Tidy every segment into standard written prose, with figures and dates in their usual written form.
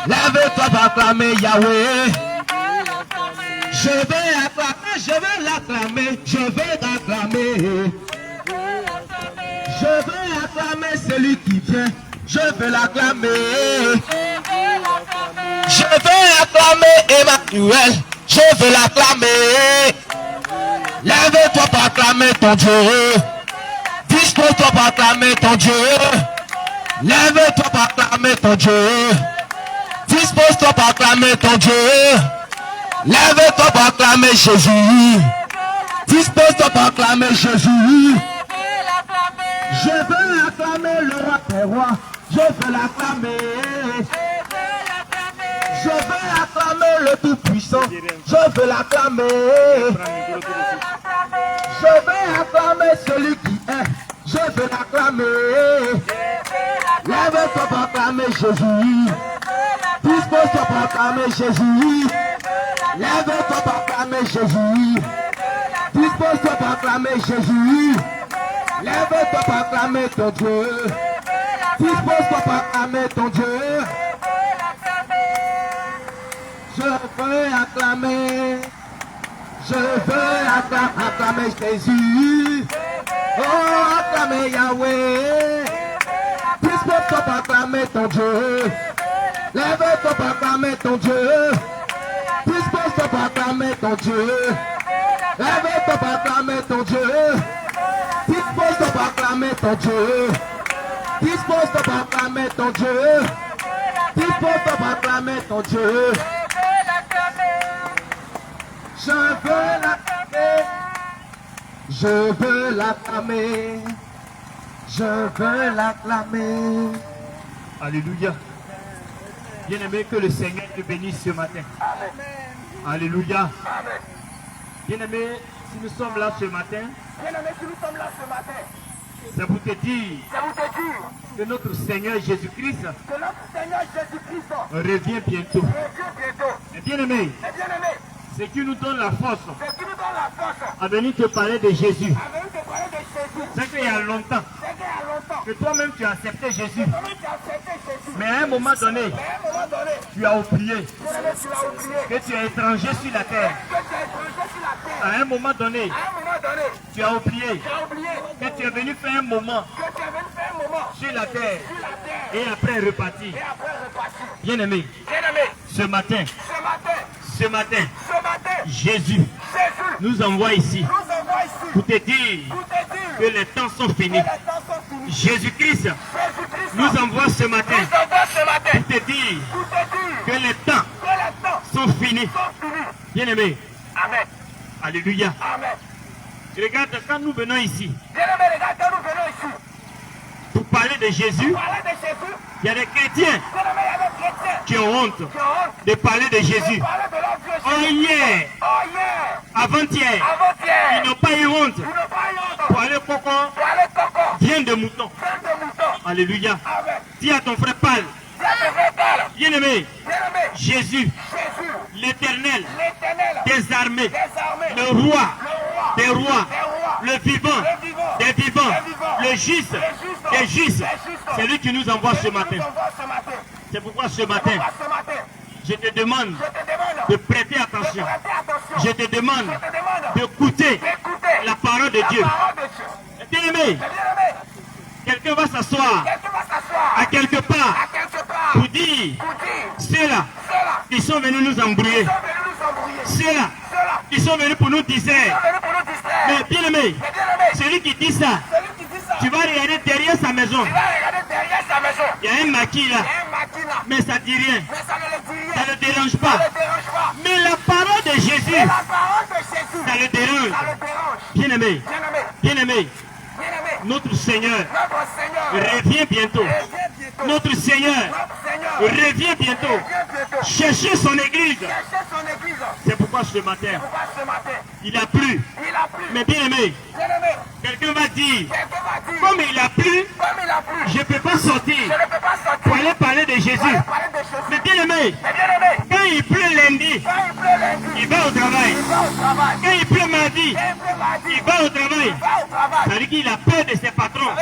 Lève-toi pour acclamer Yahweh. Je vais acclamer, je vais l'acclamer, je vais l'acclamer. Je vais acclamer celui qui vient, je vais l'acclamer. Je vais acclamer Emmanuel, je vais l'acclamer. Lève-toi pour acclamer ton Dieu. Dispose-toi pour acclamer ton Dieu. Lève-toi pour acclamer ton Dieu. Dispose-toi pour acclamer ton Dieu. Lève-toi pour acclamer Jésus. Dispose-toi pour acclamer Jésus. Je veux acclamer le roi des rois. Je veux l'acclamer. Je veux acclamer le Tout-Puissant. Je veux l'acclamer. Je veux acclamer celui qui est. Je veux l'acclamer. Lève-toi pour acclamer Jésus. Dispose-toi pour acclamer Jésus. Lève-toi pour acclamer Jésus. Dispose-toi pour acclamer Jésus. Lève-toi pour acclamer ton Dieu. Dispose-toi pour acclamer ton Dieu. Je veux acclamer. Je veux acclamer Jésus. Oh, acclamer Yahweh. Dispose-toi pour acclamer ton Dieu. Lève-toi pour acclamer ton Dieu. Dispose-toi pour acclamer ton Dieu. Lève-toi pour acclamer ton Dieu. Dispose-toi pour acclamer ton Dieu. Dispose-toi pour acclamer ton Dieu. Dispose-toi pour acclamer ton Dieu. Je veux l'acclamer. Je veux l'acclamer. Je veux l'acclamer. Alléluia. Bien-aimé, que le Seigneur te bénisse ce matin. Alléluia. Bien-aimé, si nous sommes là ce matin, c'est pour te dire que notre Seigneur Jésus-Christ revient bientôt. Et bien-aimé, ce qui nous donne la force à venir te parler de Jésus, c'est qu'il y a longtemps que toi-même tu as accepté Jésus. Mais à un moment donné, tu as oublié que tu es étranger sur la terre. À un moment donné, tu as oublié que tu es venu faire un moment sur la terre et après repartir. Bien-aimé, ce matin, Jésus nous envoie ici pour te dire que les temps sont finis. Jésus-Christ nous envoie ce matin pour te dire que les temps sont finis. Bien-aimé, alléluia. Regarde, quand nous venons ici pour parler de Jésus, il y a des chrétiens qui ont honte de parler de Jésus. Oh hier, avant-hier, ils n'ont pas eu honte pour aller coco, viande de mouton. Alléluia. Dis à ton frère, parle. Bien-aimé, Jésus, l'Éternel des armées, le roi des rois, le vivant des vivants, le juste des justes, c'est lui qui nous envoie ce matin. C'est pourquoi ce matin, je te demande de prêter attention. Je te demande d'écouter la parole de Dieu. Bien-aimé, quelqu'un va s'asseoir à quelque part pour dire ceux-là qui sont venus nous embrouiller, ceux-là qui sont venus pour nous distraire. Mais bien-aimé, celui qui dit ça, tu vas regarder derrière sa maison. Il y a un maquis là, mais ça ne dit rien. Ça ne dérange pas. Mais la parole de Jésus, ça le dérange. Bien-aimé, bien-aimé, notre Seigneur revient bientôt. Notre Seigneur revient bientôt. Cherchez son église. C'est pourquoi ce matin, il a plu. Mais bien aimé, quelqu'un va dire, comme il a plu, je ne peux pas sortir pour aller parler de Jésus. Mais bien aimé, quand il pleut lundi, il va au travail. Quand il pleut mardi, il va au travail. Ça veut dire qu'il a peur de ses patrons.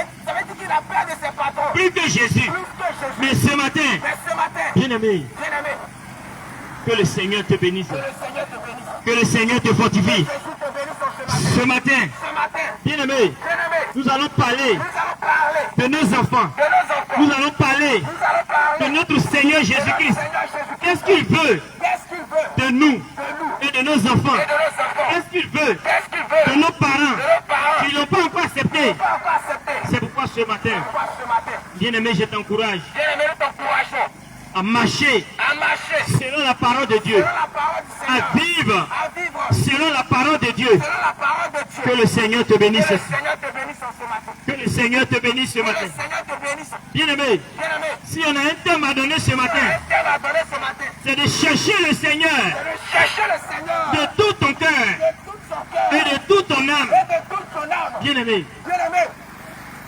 Plus que Jésus. Mais ce matin, bien aimé, Que le Seigneur te bénisse. Que le Seigneur te bénisse. Que le Seigneur te fortifie. Jésus te bénisse en ce Ce matin, matin. bien-aimé, Bien-aimé, nous allons parler nous allons parler de nos enfants. de nos enfants. Nous allons parler Nous allons parler de notre Seigneur Jésus-Christ. Seigneur Jésus-Christ. Qu'est-ce qu'il veut Qu'est-ce qu'il veut de nous et de nos enfants? de nos enfants? Qu'est-ce qu'il veut Qu'est-ce qu'il veut de nos parents de nos parents qui n'ont pas encore accepté? pas encore accepté? C'est pourquoi ce matin, Pourquoi ce matin? bien-aimé, je t'encourage Bien-aimé, nous t'encourageons à marcher à marcher selon la parole de Dieu, selon la parole du Seigneur, à vivre à vivre selon la parole de Dieu. selon la parole de Dieu. Que le Seigneur te bénisse. Que le Seigneur te bénisse en ce matin. Que le Seigneur te bénisse ce Que le matin. Seigneur te bénisse. Bien-aimé, Bien-aimé, si on a un thème à donner ce matin, un thème à donner ce matin, c'est de chercher le Seigneur c'est de chercher le Seigneur de tout ton cœur de tout son cœur et de toute ton âme. et de toute son âme. Bien-aimé, Bien-aimé,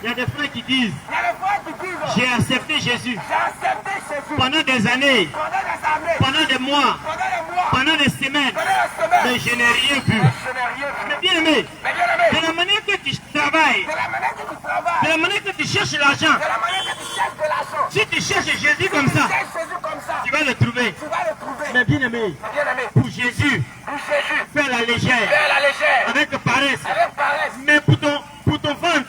il y a des frères qui disent, il y a des frères qui disent, j'ai accepté Jésus j'ai accepté Jésus pendant des années, pendant des années, pendant des mois, pendant des mois, pendant des semaines, pendant des semaines, mais je n'ai rien vu. je n'ai rien vu. Mais bien-aimé, Mais bien-aimé, de la manière que tu travailles, de la manière que tu de travailles, la manière que tu cherches l'argent, de la manière que tu cherches de l'argent, si tu cherches Jésus comme tu ça, cherches Jésus comme ça, tu vas le trouver. tu vas le trouver. Mais bien-aimé, Bien-aimé, pour Jésus, pour Jésus, fais la légère, fais la légère, avec paresse, avec paresse, mais pour ton ventre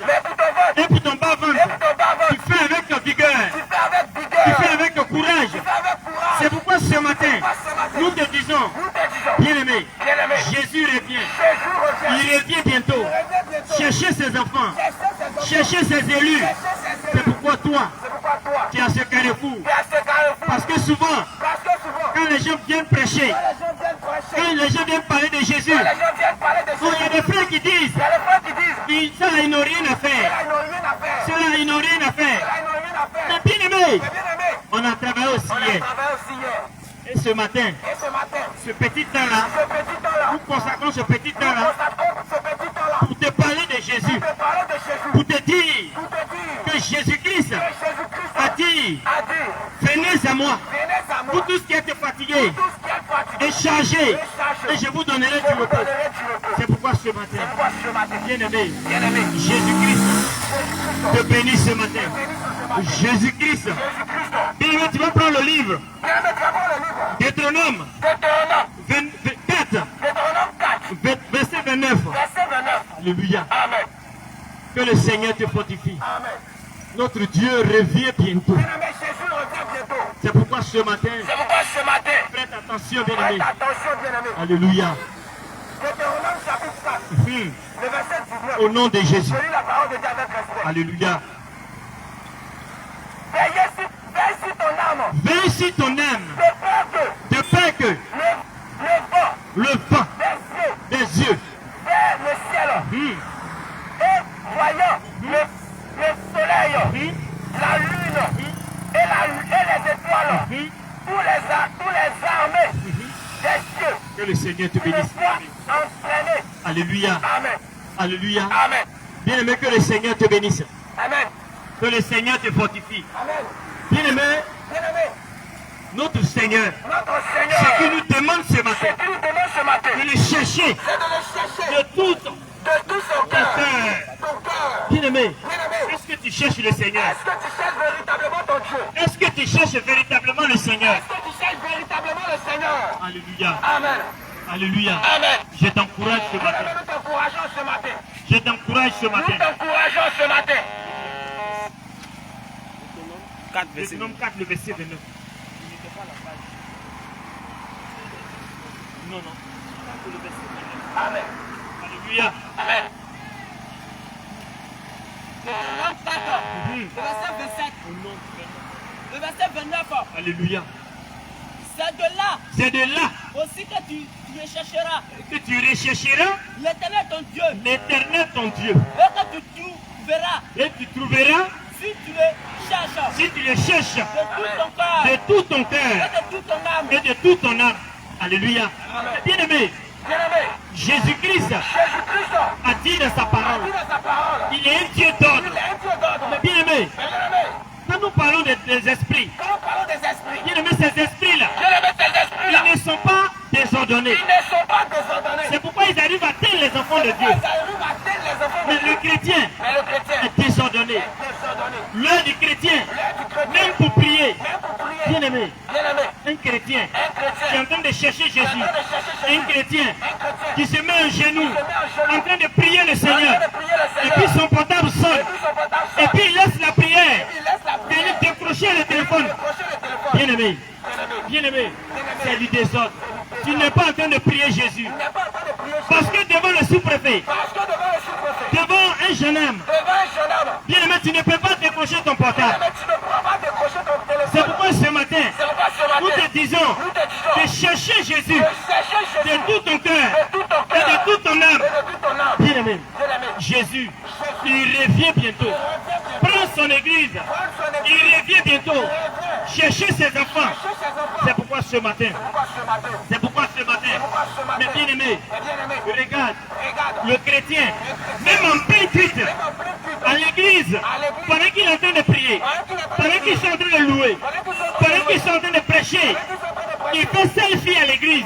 mais pour ton ventre, et pour ton bas et pour ventre, ton bas-ventre, tu fais avec vigueur, tu fais avec tu vigueur, fais avec courage. tu fais avec courage. C'est pourquoi ce matin, Ce matin, nous te disons, nous te disons, bien-aimé, bien-aimé, Jésus revient. Jésus revient. Il revient bientôt. Reviens bientôt. Cherchez ses enfants, Cherchez ses enfants. cherchez ses élus. Cherchez ses C'est élus. pourquoi toi, C'est pourquoi toi, tu es à ce carrefour. tu es à ce carrefour. Parce que souvent, Parce que souvent, quand les gens viennent prêcher, quand les gens viennent prêcher, quand les gens viennent parler de Jésus, quand les gens viennent parler de oh, il y a Jésus, des frères qui disent, il y a des frères qui disent, ça ils n'ont rien à faire. là, ils n'ont rien à faire. Cela ils n'ont rien à faire. Là, ils n'ont rien à faire. Mais bien aimé, Mais bien aimé, on a travaillé aussi on a hier. travaillé aussi hier. Et ce matin, Et ce matin, ce petit temps-là, ce petit temps-là, nous consacrons ce petit nous temps-là consacrons ce petit temps-là pour te parler de Jésus, pour te parler de Jésus, pour te dire pour te dire que Jésus-Christ que Jésus-Christ a dit, a dit, venez à moi, venez à moi, vous tous qui êtes fatigués tous qui êtes fatigués, et chargés, et chargés, et je vous donnerai je du vous repos. donnerai du repos. C'est pourquoi ce matin, Pourquoi ce matin, bien-aimé, bien-aimé, Jésus-Christ te bénit ce matin. bénis ce matin, Jésus-Christ, Jésus-Christ, bien-aimé, tu vas prendre le livre, bien-aimé, tu vas voir le livre, Deutéronome Deutéronome, 24, Deutéronome 4, verset 29. verset 29. Alléluia. Amen, Que le Seigneur te fortifie. amen. Notre Dieu revient bientôt. Bien-aimé, Jésus revient bientôt. C'est pourquoi ce matin, C'est pourquoi ce matin, prête attention, faites bien-aimé. attention, bien-aimé. Alléluia. Deutéronome chapitre 4, le verset 19. Au nom de Jésus. Je lis la parole de Dieu avec respect. Alléluia. Veille sur ton âme, Veille sur ton âme, de peur que de peur que le vent le vent des cieux des yeux, vers le ciel et voyant le soleil, la lune et les étoiles, tous les armées des cieux que le Seigneur te ne bénisse. soient entraînés. Alléluia. Amen. Alléluia. Amen. Bien-aimé, que le Seigneur te bénisse. Amen. Que le Seigneur te fortifie. Amen. Bien-aimé, Bien-aimé, notre Seigneur, notre ce Seigneur, qu'il nous demande ce ce matin, qu'il nous demande ce matin, de le chercher c'est de le chercher de tout de tout son ton cœur. cœur. Ton cœur. Bien-aimé, Bien-aimé, est-ce que tu cherches le Seigneur? est-ce que tu cherches véritablement ton Dieu? Est-ce que tu cherches véritablement le Seigneur? Est-ce que tu cherches véritablement le Seigneur? Alléluia. Amen. Alléluia. Amen. Je t'encourage ce matin. Bien-aimé, nous t'encourageons ce matin. Je t'encourage ce Nous matin. t'encourageons ce matin. Deutéronome 4, le verset 29. Non, non. Le verset 29. Amen. Alléluia. Amen. Deutéronome 4, le verset 27, Au nom de le verset 29. Alléluia. C'est de là C'est de là aussi que tu rechercheras que tu rechercheras l'Éternel ton Dieu l'Éternel ton Dieu. et que tu trouveras Et tu trouveras, si tu le cherches si tu le cherches de tout ton cœur de tout ton et cœur de toute ton âme. et de toute ton âme. Alléluia. Bien-aimé, Bien-aimé, Jésus-Christ Jésus-Christ a dit dans sa a parole, dit dans sa parole, il est un Dieu d'ordre. il est un Dieu d'ordre. Mais bien-aimé, Bien-aimé, quand nous parlons des esprits, quand nous parlons des esprits, bien-aimé, ces esprits-là, bien-aimé, ces esprits-là, ils ne sont pas désordonnés. ils ne sont pas désordonnés. C'est pourquoi ils arrivent à atteindre les enfants de Ils Dieu. arrivent à atteindre les enfants de Mais Dieu. le chrétien Mais le chrétien est désordonné. est désordonné. L'heure du chrétien, L'heure du chrétien, même pour prier, même pour prier, bien-aimé, bien-aimé, Un chrétien qui est en train de chercher Jésus. Un chrétien qui se met à genoux, en train de prier le Seigneur. Et puis son portable sonne. Et puis il laisse la prière. Venir décrocher le téléphone. Bien-aimé, bien-aimé, c'est du désordre. Tu n'es pas en train de prier Jésus. Parce que devant le sous-préfet, devant un jeune homme, bien-aimé, tu ne peux pas décrocher ton portable. C'est pourquoi ce matin, nous te disons de chercher Jésus de tout ton cœur et de toute ton âme. Bien-aimé, Jésus, il revient bientôt. Prends son église, il revient bientôt. Chercher ses enfants. C'est pourquoi ce matin, mais bien-aimé, regarde, le chrétien, même en plein cuite, à l'église, pendant qu'il est en train de prier, pendant qu'ils sont en train de louer, pendant qu'ils sont en train de prêcher, il fait selfie à l'église.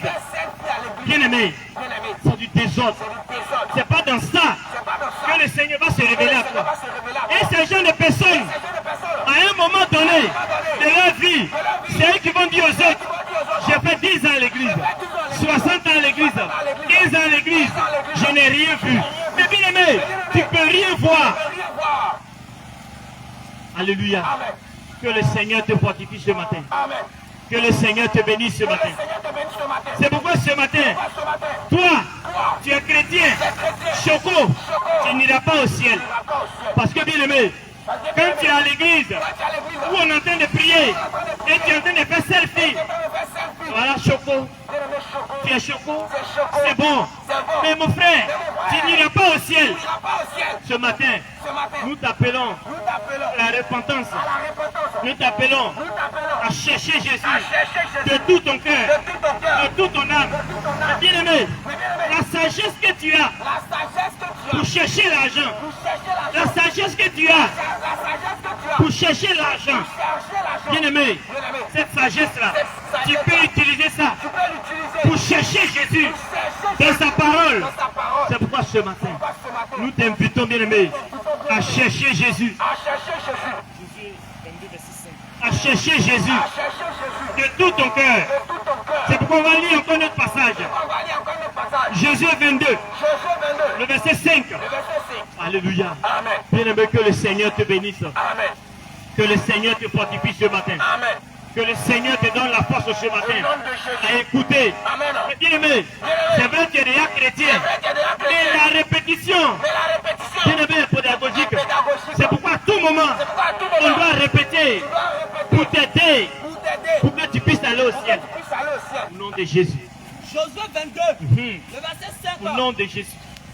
Bien-aimé, c'est du désordre. C'est pas dans ça que le Seigneur va se révéler à toi. Et ces gens de personnes, à un moment donné de leur vie, c'est eux qui vont dire aux autres, j'ai fait 10 ans à l'église, 60 ans à l'église, 15 ans à l'église, je n'ai rien vu. Mais bien aimé, tu ne peux rien voir. Alléluia. Que le Seigneur te fortifie ce matin. Que le Seigneur te bénisse ce matin. C'est pourquoi ce matin, toi, tu es chrétien, Choco, tu n'iras pas au ciel. Parce que bien aimé, quand tu es à l'église, où on est en train de prier, et tu es en train de faire selfie, voilà Choco, tu es Choco, c'est bon. Mais mon frère, tu n'iras pas au ciel. Ce matin, nous t'appelons à la repentance. Nous t'appelons à chercher Jésus de tout ton cœur, de toute ton âme. Bien aimé, la sagesse que tu as pour chercher l'argent, la sagesse que tu as pour chercher l'argent, bien aimé, cette sagesse-là, tu peux utiliser ça pour chercher Jésus dans sa parole. C'est pourquoi ce matin, nous t'invitons, bien aimé, à chercher Jésus. À chercher Jésus de tout ton cœur. C'est pourquoi on va lire encore notre passage. Jésus 22, le verset 5. Alléluia. Bien aimé, que le Seigneur te bénisse. Que le Seigneur te fortifie ce matin. Que le Seigneur te donne la force ce matin à écouter. Bien aimé, c'est vrai que tu es déjà chrétien. Mais la répétition, bien aimé, pédagogique, c'est pourquoi à tout moment, on doit répéter pour t'aider, pour que tu puisses aller au ciel. Au nom de Jésus. Josué 22, le verset 5. Au nom de Jésus.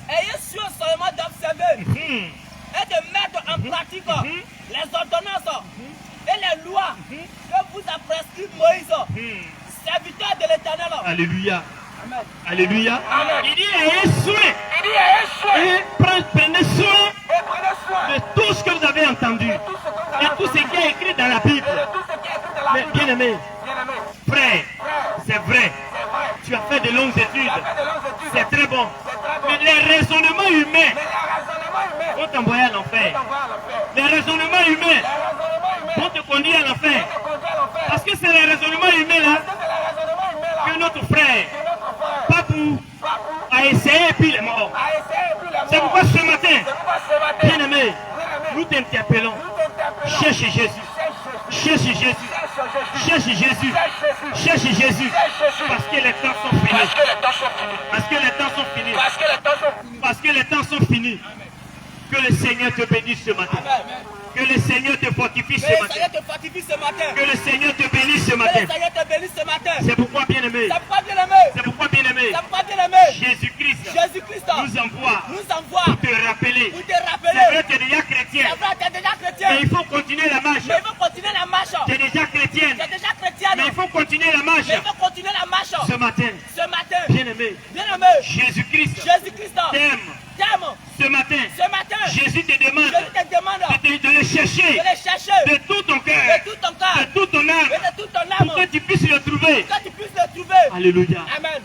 Ayez soin seulement d'observer et de mettre en pratique les ordonnances et les lois que vous a prescrit Moïse, serviteur de l'Éternel. Alléluia. Amen. Alléluia. Amen. Il dit ayez soin. Et prenez soin de tout ce que vous avez entendu. Et tout ce qui est écrit dans la Bible. Mais bien aimé, frère, c'est vrai. Tu as fait de longues études. C'est très bon. Mais les raisonnements humains vont t'envoyer à l'enfer. Les raisonnements humains vont te conduire à l'enfer. Parce que c'est les raisonnements humains là que notre frère, Papou, a essayé et puis il est mort. C'est pourquoi ce matin, bien aimé, nous t'interpellons. Cherche Jésus. Cherche Jésus. Cherche Jésus. Cherche Jésus. Parce que les temps sont finis. Parce que les temps sont finis. Parce que les temps sont finis. Que le Seigneur te bénisse ce matin. Que le Seigneur te fortifie ce matin. Que le Seigneur te bénisse ce matin. C'est pourquoi bien aimé. C'est pourquoi bien aimé. Jésus-Christ nous envoie pour te rappeler. C'est vrai que tu es déjà chrétien. Mais il faut continuer la marche. Tu es déjà chrétienne. Mais il faut continuer la marche. Ce matin, bien aimé, Jésus-Christ t'aime. Ce matin, Jésus te demande de le chercher de tout ton cœur, de toute ton âme, pour que tu puisses le trouver. Alléluia. Amen.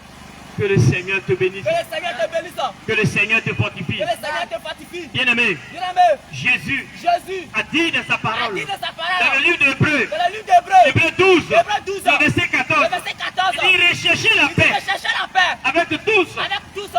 Que le Seigneur te bénisse. Que le Seigneur te bénisse. Que le Seigneur te fortifie. Que le Seigneur te fortifie. Bien-aimé, Jésus a dit dans sa parole, dans le livre d'Hébreux, Hébreux 12, le verset 14, chercher la de paix chercher la paix avec tous avec tous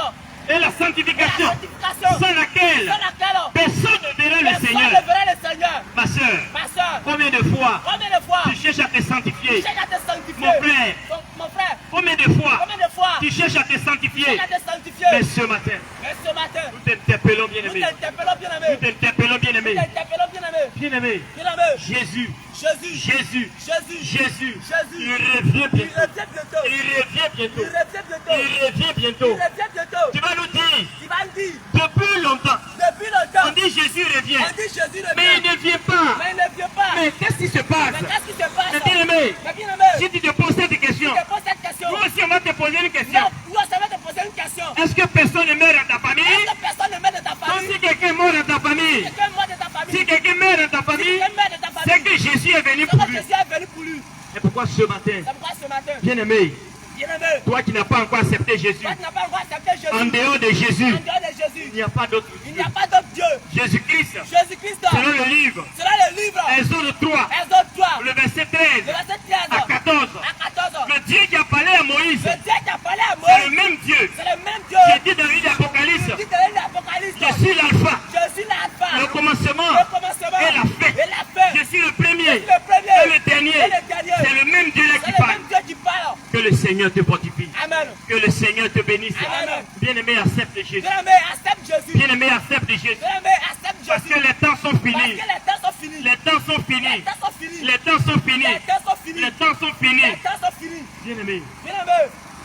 et la et sanctification la sanctification sans laquelle sans laquelle personne ne verra le personne Seigneur. ne verra le Seigneur. Ma soeur, Ma soeur, combien de fois combien de fois tu cherches à te tu sanctifier? cherches à te sanctifier? Mon frère, Mon frère, combien de fois combien de fois tu cherches à te tu sanctifier? cherches à te sanctifier? Mais ce matin, Mais ce matin, nous t'interpellons, nous bien-aimé. t'interpellons, bien-aimé. Nous t'interpellons, bien-aimé. Nous t'interpellons, bien-aimé. Bien-aimé, Bien-aimé. Jésus, Jésus, Jésus, Jésus, Jésus, Jésus. il revient Il bientôt. revient bientôt. Il revient bientôt. Il revient bientôt. Il revient Il bientôt. revient bientôt. Tu vas nous dire, Il va le dire. depuis longtemps, Depuis longtemps, on dit Jésus revient, on dit Jésus revient. mais il ne vient pas. Mais il ne vient pas. Mais qu'est-ce qui se passe? Mais qu'est-ce qui se passe? Mais bien-aimé, Mais bien-aimé, si tu te poses cette question, je te pose cette question. nous aussi on va te poser une question. Non, nous, ça va te poser une question. Est-ce que personne ne meurt dans ta famille? Est-ce que personne ne met de ta Donc famille? si quelqu'un meurt dans ta famille, Quelqu'un mort de ta famille? si quelqu'un meurt dans ta famille, Quelqu'un meurt de ta c'est famille? que Jésus est venu C'est pour que lui. Jésus est venu pour lui. Et pourquoi ce matin, C'est pourquoi ce matin, bien-aimé, bien-aimé, toi qui n'as pas encore accepté Jésus, toi qui n'as pas encore accepté Jésus, en dehors de Jésus, en dehors de Jésus, il n'y a pas d'autre il n'y Dieu. a pas d'autre Dieu. Jésus-Christ, Jésus-Christ, selon le livre, selon le livre, Exode 3, Exode 3, le verset le 13 verset 13 à 14, à 14, le Dieu qui a parlé à Moïse, le Dieu qui a parlé à c'est le Moïse, même Dieu c'est le même Dieu qui dit dans le livre d'Apocalypse, qui te donne l'Apocalypse. je suis l'alpha, Je suis l'alpha, le commencement le commencement et la fin. et la fin. Je suis le premier Je suis le premier et le dernier. et le dernier. C'est le même Dieu là C'est qui le parle. même Dieu qui parle. Que le Seigneur te fortifie. Amen. Que le Seigneur te bénisse. Amen. Bien-aimé, accepte Jésus. Bien-aimé, accepte Jésus. Bien-aimé, accepte Jésus. Bien-aimé, accepte Parce Jésus. que les temps sont Parce que finis. les temps sont finis. Les temps sont Les finis. temps sont finis. Les temps sont finis. Les temps sont finis. Les temps sont Les finis. temps sont finis. Bien-aimé, Bien-aimé,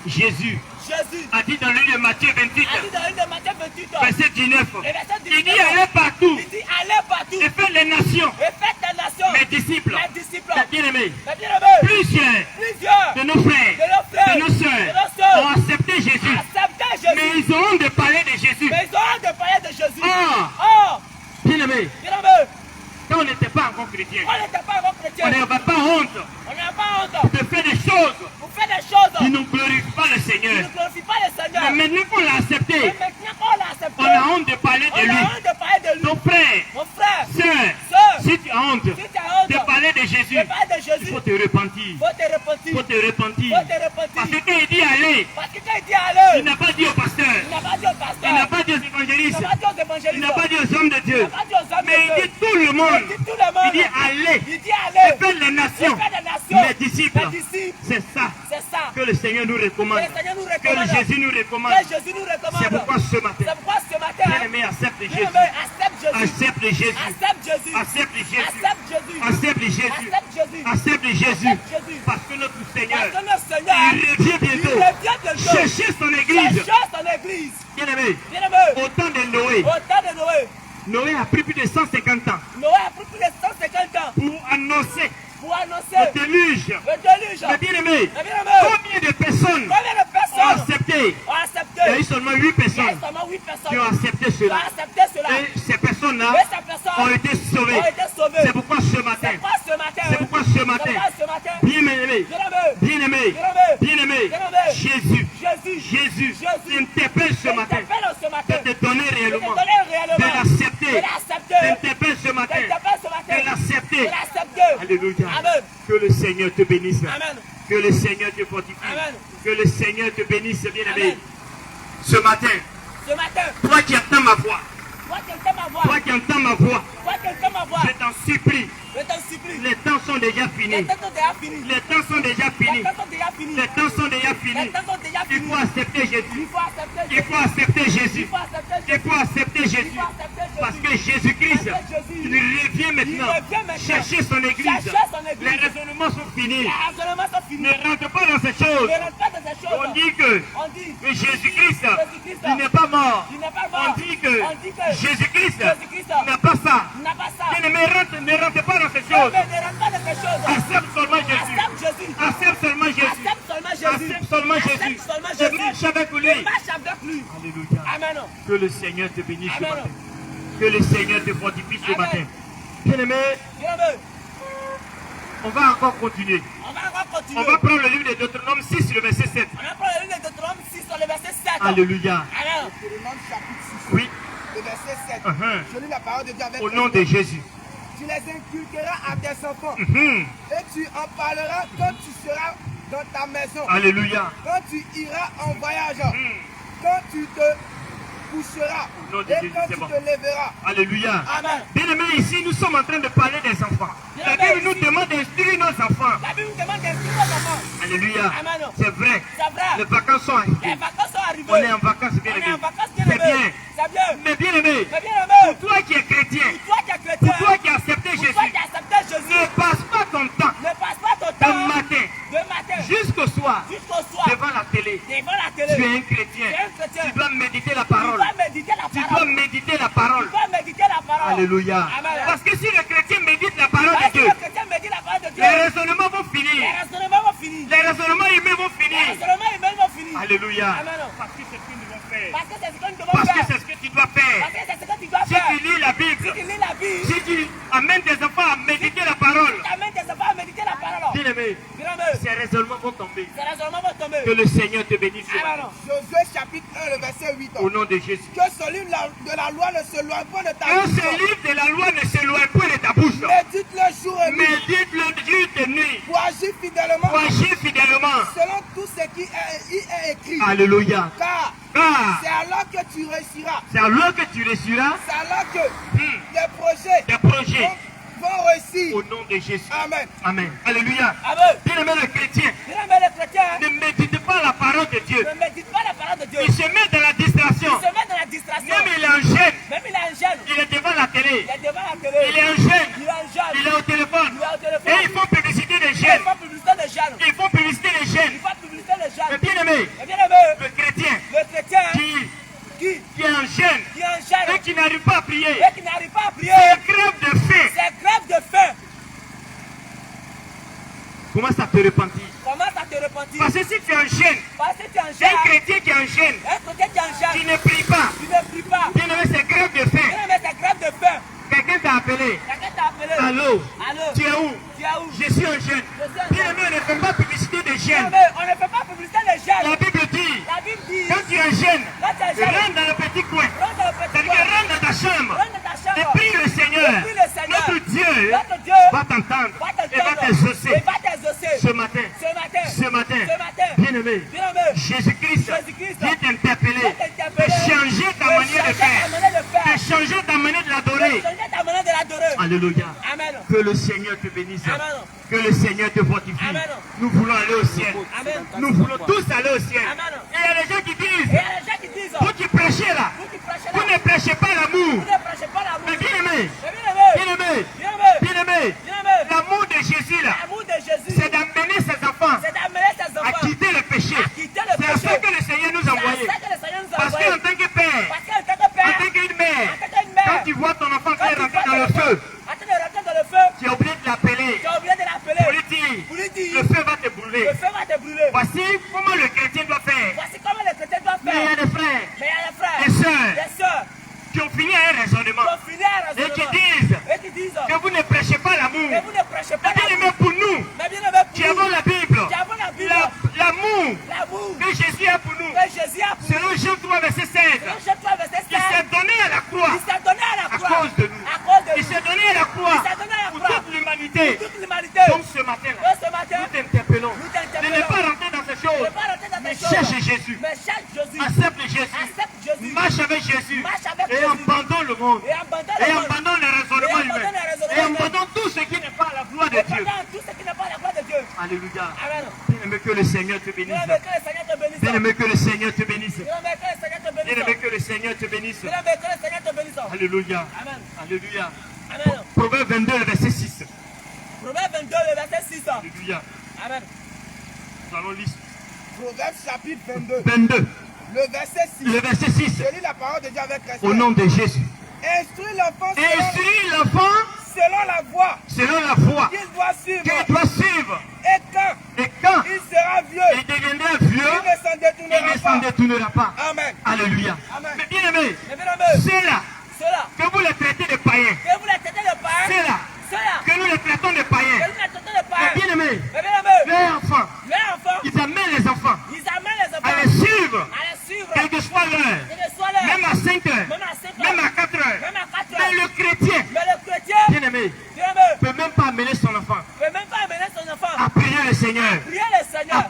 Jésus Jésus a dit dans le livre de Matthieu 28, a dit dans une de Matthieu 28, verset 19, le verset il 19, dit allez partout il dit allez partout et faites les nations, et faites des nations, mes disciples. mes disciples. Mais bien-aimé, Mais bien-aimé, plusieurs plusieurs de nos frères, de nos frères, de nos sœurs de nos sœurs ont accepté Jésus. acceptaient Jésus. Mais ils auront de parler de Jésus. Mais ils ont de parler de Jésus. Ah. Oh, Bien-aimé, bien-aimé, quand on n'était pas encore chrétien, on n'était pas encore chrétien. on n'avait pas honte On n'a pas honte. de faire des choses Vous faites des choses qui ne glorifient pas le qui ne Seigneur. glorifient pas le Seigneur. Mais maintenant qu'on l'a Mais accepté, maintenant qu'on l'a accepté, on a honte de parler on de a lui. honte de parler de lui. Ton frère, Mon frère, sœur, sœur, si tu as honte si tu as honte de parler de Jésus, de parler de il Jésus, faut te repentir. faut te repentir. Il faut te repentir. Faut te repentir. Parce que quand il dit aller, Parce que quand il dit allez, il n'a pas dit au pasteur, il n'a pas dit au pasteur, il n'a pas dit aux il évangélistes, n'a pas dit aux il évangélistes, n'a pas dit aux hommes de Dieu, il n'a pas dit aux hommes mais de il Dieu. dit tout le monde. Il dit tout le monde. Il dit allez, Il dit allez, faites les nations, faites des nations, mes disciples. mes disciples. C'est ça C'est ça que le Seigneur nous recommande, que le Seigneur nous que recommande. Jésus nous recommande. Que Jésus nous recommande. C'est pourquoi ce matin, C'est pourquoi ce matin, bien-aimé, accepte Jésus. bien-aimé, accepte Jésus. Accepte Jésus. Accepte Jésus. Accepte Jésus. Accepte Jésus. Accepte Jésus. Accepte Jésus. Accepte Jésus. Accepte Jésus. Parce que notre Seigneur, Parce que notre Seigneur, il revient il bientôt. revient bientôt. Cherchez son église. Cherche son église. Bien-aimé, Bien-aimé, au temps de Noé, au temps de Noé, Noé a pris plus de 150 ans Noé a pris plus de 150 ans pour annoncer pour annoncer le déluge. le déluge. Mais bien-aimé, Mais bien-aimé, combien de personnes combien de ont personnes accepté? ont accepté? Il y a eu seulement 8 Il y a personnes seulement 8 personnes qui ont accepté qui ont cela. accepté cela. Et ces personnes-là Et ces personnes ont été sauvées. ont été sauvées. C'est pourquoi ce matin, C'est pourquoi ce matin, c'est pourquoi ce matin, c'est pourquoi ce matin, bien-aimé, bien-aimé, bien-aimé, Bien-aimé. bien-aimé, Bien-aimé. Jésus, Jésus, Jésus, Jésus, t'interpelle ce matin t'interpelle ce de matin, te donner de te réellement, donner réellement, de l'accepter, de l'accepter, t'interpelle ce matin, t'interpelle ce matin, de l'accepter. de l'accepter. Alléluia. Amen. Que le Seigneur te bénisse. Amen. Que le Seigneur te fortifie. Amen. Que le Seigneur te bénisse, bien-aimé. Amen. Ce matin, Ce matin, toi qui entends ma voix, toi qui entends ma voix, toi qui entends ma voix, toi qui entends ma voix, je t'en supplie, je t'en supplie, les temps sont déjà les finis. temps sont déjà finis. Les temps sont déjà Les finis. temps sont déjà finis. Les temps sont déjà Les finis. temps sont déjà Il finis. faut accepter Il Jésus. faut accepter Il Jésus. faut accepter Il Jésus. faut accepter Il Jésus. faut accepter Il Jésus. faut accepter Jésus. Parce que Jésus-Christ, Parce que Jésus, il revient maintenant. il revient maintenant. Chercher son église. Chercher son église. Les raisonnements sont finis. Les raisonnements sont finis. Ne rentre pas dans ces choses. Ne rentre pas dans ces choses. On dit que On dit Jésus-Christ, Jésus-Christ, il n'est pas mort. il n'est pas On mort. dit que On dit que Jésus-Christ Jésus-Christ n'a pas ça. n'a pas ça. Ne rentre pas dans ces Mais choses. ne rentre pas dans ces choses. Accepte seulement Jésus. Accepte Jésus. Accepte seulement Jésus. Accepte seulement Jésus. Accepte seulement Jésus. Accepte seulement Et marche Jésus. avec lui. Et marche avec lui. Alléluia. Amen. Que le Seigneur te bénisse ce Amen. matin. Que le Seigneur te fortifie ce Amen. matin. Bien-aimé, Bien-aimé, on va encore continuer. on va encore continuer. On va prendre le livre de Deutéronome 6, le verset 7. On va prendre le livre de Deutéronome 6 sur le verset 7. Alléluia. Amen. Deutéronome chapitre 6, Oui, le verset 7. Mhm. Je lis la parole de Dieu avec au nom de Jésus. Tu les inculqueras à tes enfants Mhm. et tu en parleras quand tu seras dans ta maison, Alléluia. quand tu iras en voyage, quand tu te coucheras Au nom de et Jésus, quand c'est tu bon. te lèveras. Alléluia. Amen. Bien-aimés, ici, nous sommes en train de parler des enfants. La Bible nous demande d'instruire nos enfants. La Bible nous demande d'instruire nos enfants. Alléluia. Amen. C'est vrai. C'est vrai. Les vacances sont Les arrivées. vacances sont arrivées. On est en vacances, bien On est aimé. en vacances, C'est bien bien. aimé. C'est bien. Mais bien aimé, Mais bien aimé, pour toi qui es chrétien, toi qui es chrétien, pour toi qui as accepté pour toi Jésus, qui as accepté Jésus, ne passe pas ton temps ne passe pas ton de temps matin de matin jusqu'au soir jusqu'au soir devant la télé. devant la Tu télé. es un chrétien. Tu es un chrétien. Tu dois méditer la Tu parole. dois méditer la Tu dois parole. méditer la Tu parole. dois méditer la parole. Alléluia. Amen. Parce que si le chrétien médite la parole Parce de que Dieu, le chrétien médite la parole de Dieu, les raisonnements vont les finir. raisonnements vont finir. Les raisonnements humains vont Les finir. raisonnements humains vont finir. Alléluia. Amen. Parce que c'est ce que nous devons faire. Parce que c'est ce que nous devons Parce que faire. c'est ce que tu dois faire. Parce que c'est ce que tu dois Si faire. tu lis la Si Bible, tu lis la Bible, si tu amènes tes enfants à méditer la parole, tu amènes tes enfants à méditer la parole. bien aimé, Bien aimé, ces raisonnements vont tomber. ces raisonnements vont tomber. Que le Seigneur te bénisse. Amen. Josué chapitre 1, le verset 8. Au nom de Jésus. Que ce livre de la loi ne se loin pas de ta Que bouche. ce livre de la loi ne s'éloigne point de ta bouche. Médite-le jour et nuit Médite-le jour et nuit. pour agir fidèlement Pour agir fidèlement. selon tout ce qui est écrit. Alléluia. Car Car c'est alors que tu réussiras. c'est alors que tu réussiras C'est alors que les projets des projets. vont réussir. Au nom de Jésus. Amen. Amen. Alléluia. Amen. Bien-aimé le chrétien, Bien aimé les chrétiens, ne médite pas la parole de Dieu. ne médite pas la parole de Dieu. Il se met dans la distraction. Il se met dans la distraction. Même il est en gêne. Même il a un jeune. Il est devant la télé. Il est devant la Il télé. est en gêne. Il a un jeune. Il est au téléphone. Il est au téléphone. Et ils font publicité des Il gènes. faut publicité des jeunes. Ils font publicité des Il gènes. faut publicité des Mais jeunes. bien aimé, Et bien aimé, le chrétien le chrétien qui qui est en gêne est un jeune et qui n'arrive pas à prier, et qui n'arrive pas à prier, c'est crève de faim. c'est grève de faim. Commence à te repentir. Commence à te repentir. Parce que si tu es en gêne, Parce que tu es un un jeune. chrétien qui est en gêne, Un chrétien qui est un qui jeune. ne prie pas, Tu ne pries pas. bien aimé, c'est crève de faim. Bien aimé, c'est grève de faim. Quelqu'un t'a appelé. Quelqu'un t'a appelé. Allô, Allô. tu es où? Tu es où? Je suis un jeune. Bien aimé, on ne fait pas publicité de Bien gêne. aimé, on ne fait pas publicité des jeunes. La Bible dit, La Bible dit, quand tu es jeune, quand tu es jeune, rentre dans le petit coin. rentre dans le petit C'est-à-dire que coin. rentre dans ta chambre. Rentre dans ta Et chambre. prie le Seigneur. Et prie le Seigneur. Notre Dieu Notre Dieu va t'entendre va et va t'entendre. t'exaucer. Et va t'exaucer. Ce matin, Ce matin. ce matin, Ce matin. bien aimé, Bien aimé. Jésus-Christ Jésus-Christ vient t'interpeller, vient t'interpeller. de changer ta De manière de changer ta faire, manière de faire. de changer ta manière de l'adorer. De changer ta manière de l'adorer. Alléluia. Amen. Que le Seigneur te bénisse. Amen. Que le Seigneur te fortifie. Amen. Nous voulons aller au ciel. Amen. Nous voulons tous aller au ciel. Amen. Et il y a des gens qui Et disent, il y a des gens qui disent, vous qui prêchez là, vous qui prêchez vous là, ne prêchez pas l'amour. vous ne prêchez pas l'amour. Mais bien aimé, Mais bien aimé, bien aimé, bien aimé, bien aimé, bien aimé, l'amour de Jésus là, l'amour de Jésus, c'est d'amener ses enfants c'est d'amener ses à enfants quitter le péché. à quitter le C'est à péché. ça que le Seigneur nous a envoyés. C'est à ça que le Seigneur nous a Parce envoyés. qu'en tant que père, Parce qu'en tant que en père, tant qu'une mère, en tant qu'une mère, quand tu vois ton enfant quand qui est tu rentré vois dans le ton feu, enfant en train de rentrer dans le feu, tu as oublié de l'appeler. tu as oublié de l'appeler Pour lui dire, pour lui dire, le feu va te brûler. le feu va te brûler. Voici comment le chrétien doit faire. Voici comment les chrétiens doivent Mais il y a faire. des frères Mais il y a des frères, des sœurs des sœurs qui ont fini un raisonnement qui ont fini un et qui raisonnement disent et qui disent que vous ne prêchez pas l'amour. que vous ne prêchez pas Bien l'amour. aimé, pour nous Mais bien aimé, qui pour avons nous, la Bible, qui avons la Bible, l'amour l'amour que Jésus a pour nous, que Jésus a pour nous. selon Jean 3, verset 16, Selon Jean 3, verset 16, il s'est donné à la croix il s'est donné à la à croix cause de nous. à cause de Il nous. s'est donné à la croix Il s'est donné à la pour croix toute l'humanité. toute l'humanité. Donc ce matin-là, Et ce matin, nous t'interpellons nous de t'interpellons. ne pas rentrer dans ces ne choses, pas rentrer dans mais ces choses. cherche Jésus, Mais cherche Jésus. accepte Jésus, Accepte Jésus. marche avec Jésus Marche avec et Jésus. abandonne le monde. Et abandonne Et le monde. abandonne les raisonnements Et abandonne humains. les raisonnements Et humains. abandonne tout ce qui n'est pas à la gloire de Et Dieu. pendant tout ce qui n'est pas la gloire de Dieu. Alléluia. Amen. Bien aimé, que le Seigneur te bénisse. Bien aimé, que le Seigneur te bénisse. Bien aimé, que le Seigneur te bénisse. Bien aimé, que le Seigneur te Bien bénisse. aimé, que le Seigneur te bénisse. Bien aimé, que le Seigneur te bénisse. Alléluia. Amen. Alléluia. Amen. Proverbe 22, le verset 6. Proverbe 22, le verset 6. Alléluia. Amen. Nous allons lire Proverbe chapitre 22, 22, le verset 6. le verset 6. Je lis la parole de Dieu avec respect. Au nom de Jésus. Instruis l'enfant selon, Instruis l'enfant selon la voie selon la foi qu'il doit suivre. qu'il doit suivre. Et quand Et quand il sera vieux, il deviendra vieux, il ne s'en il détournera ne s'en pas. détournera pas. Amen. Alléluia. Amen. Mais bien aimé, Mais bien aimé, ceux-là ceux-là, que vous les traitez de païens, que vous les traitez de païens, ceux-là ceux-là, que nous les traitons de que païens, vous les traitez de mais païens. bien aimé, Mais bien aimé, leurs enfants, leurs enfants, ils amènent les enfants ils amènent les à enfants les suivre, à les suivre. quelle que soit l'heure, Quelle que soit l'heure, même à 5 heures, même à 5 heures, même à 4 heures. même à 4 Mais heures. le chrétien, Mais le chrétien, bien aimé, bien aimé, ne peut même pas amener son enfant ne peut même pas amener son enfant à prier le Seigneur, prier le Seigneur, à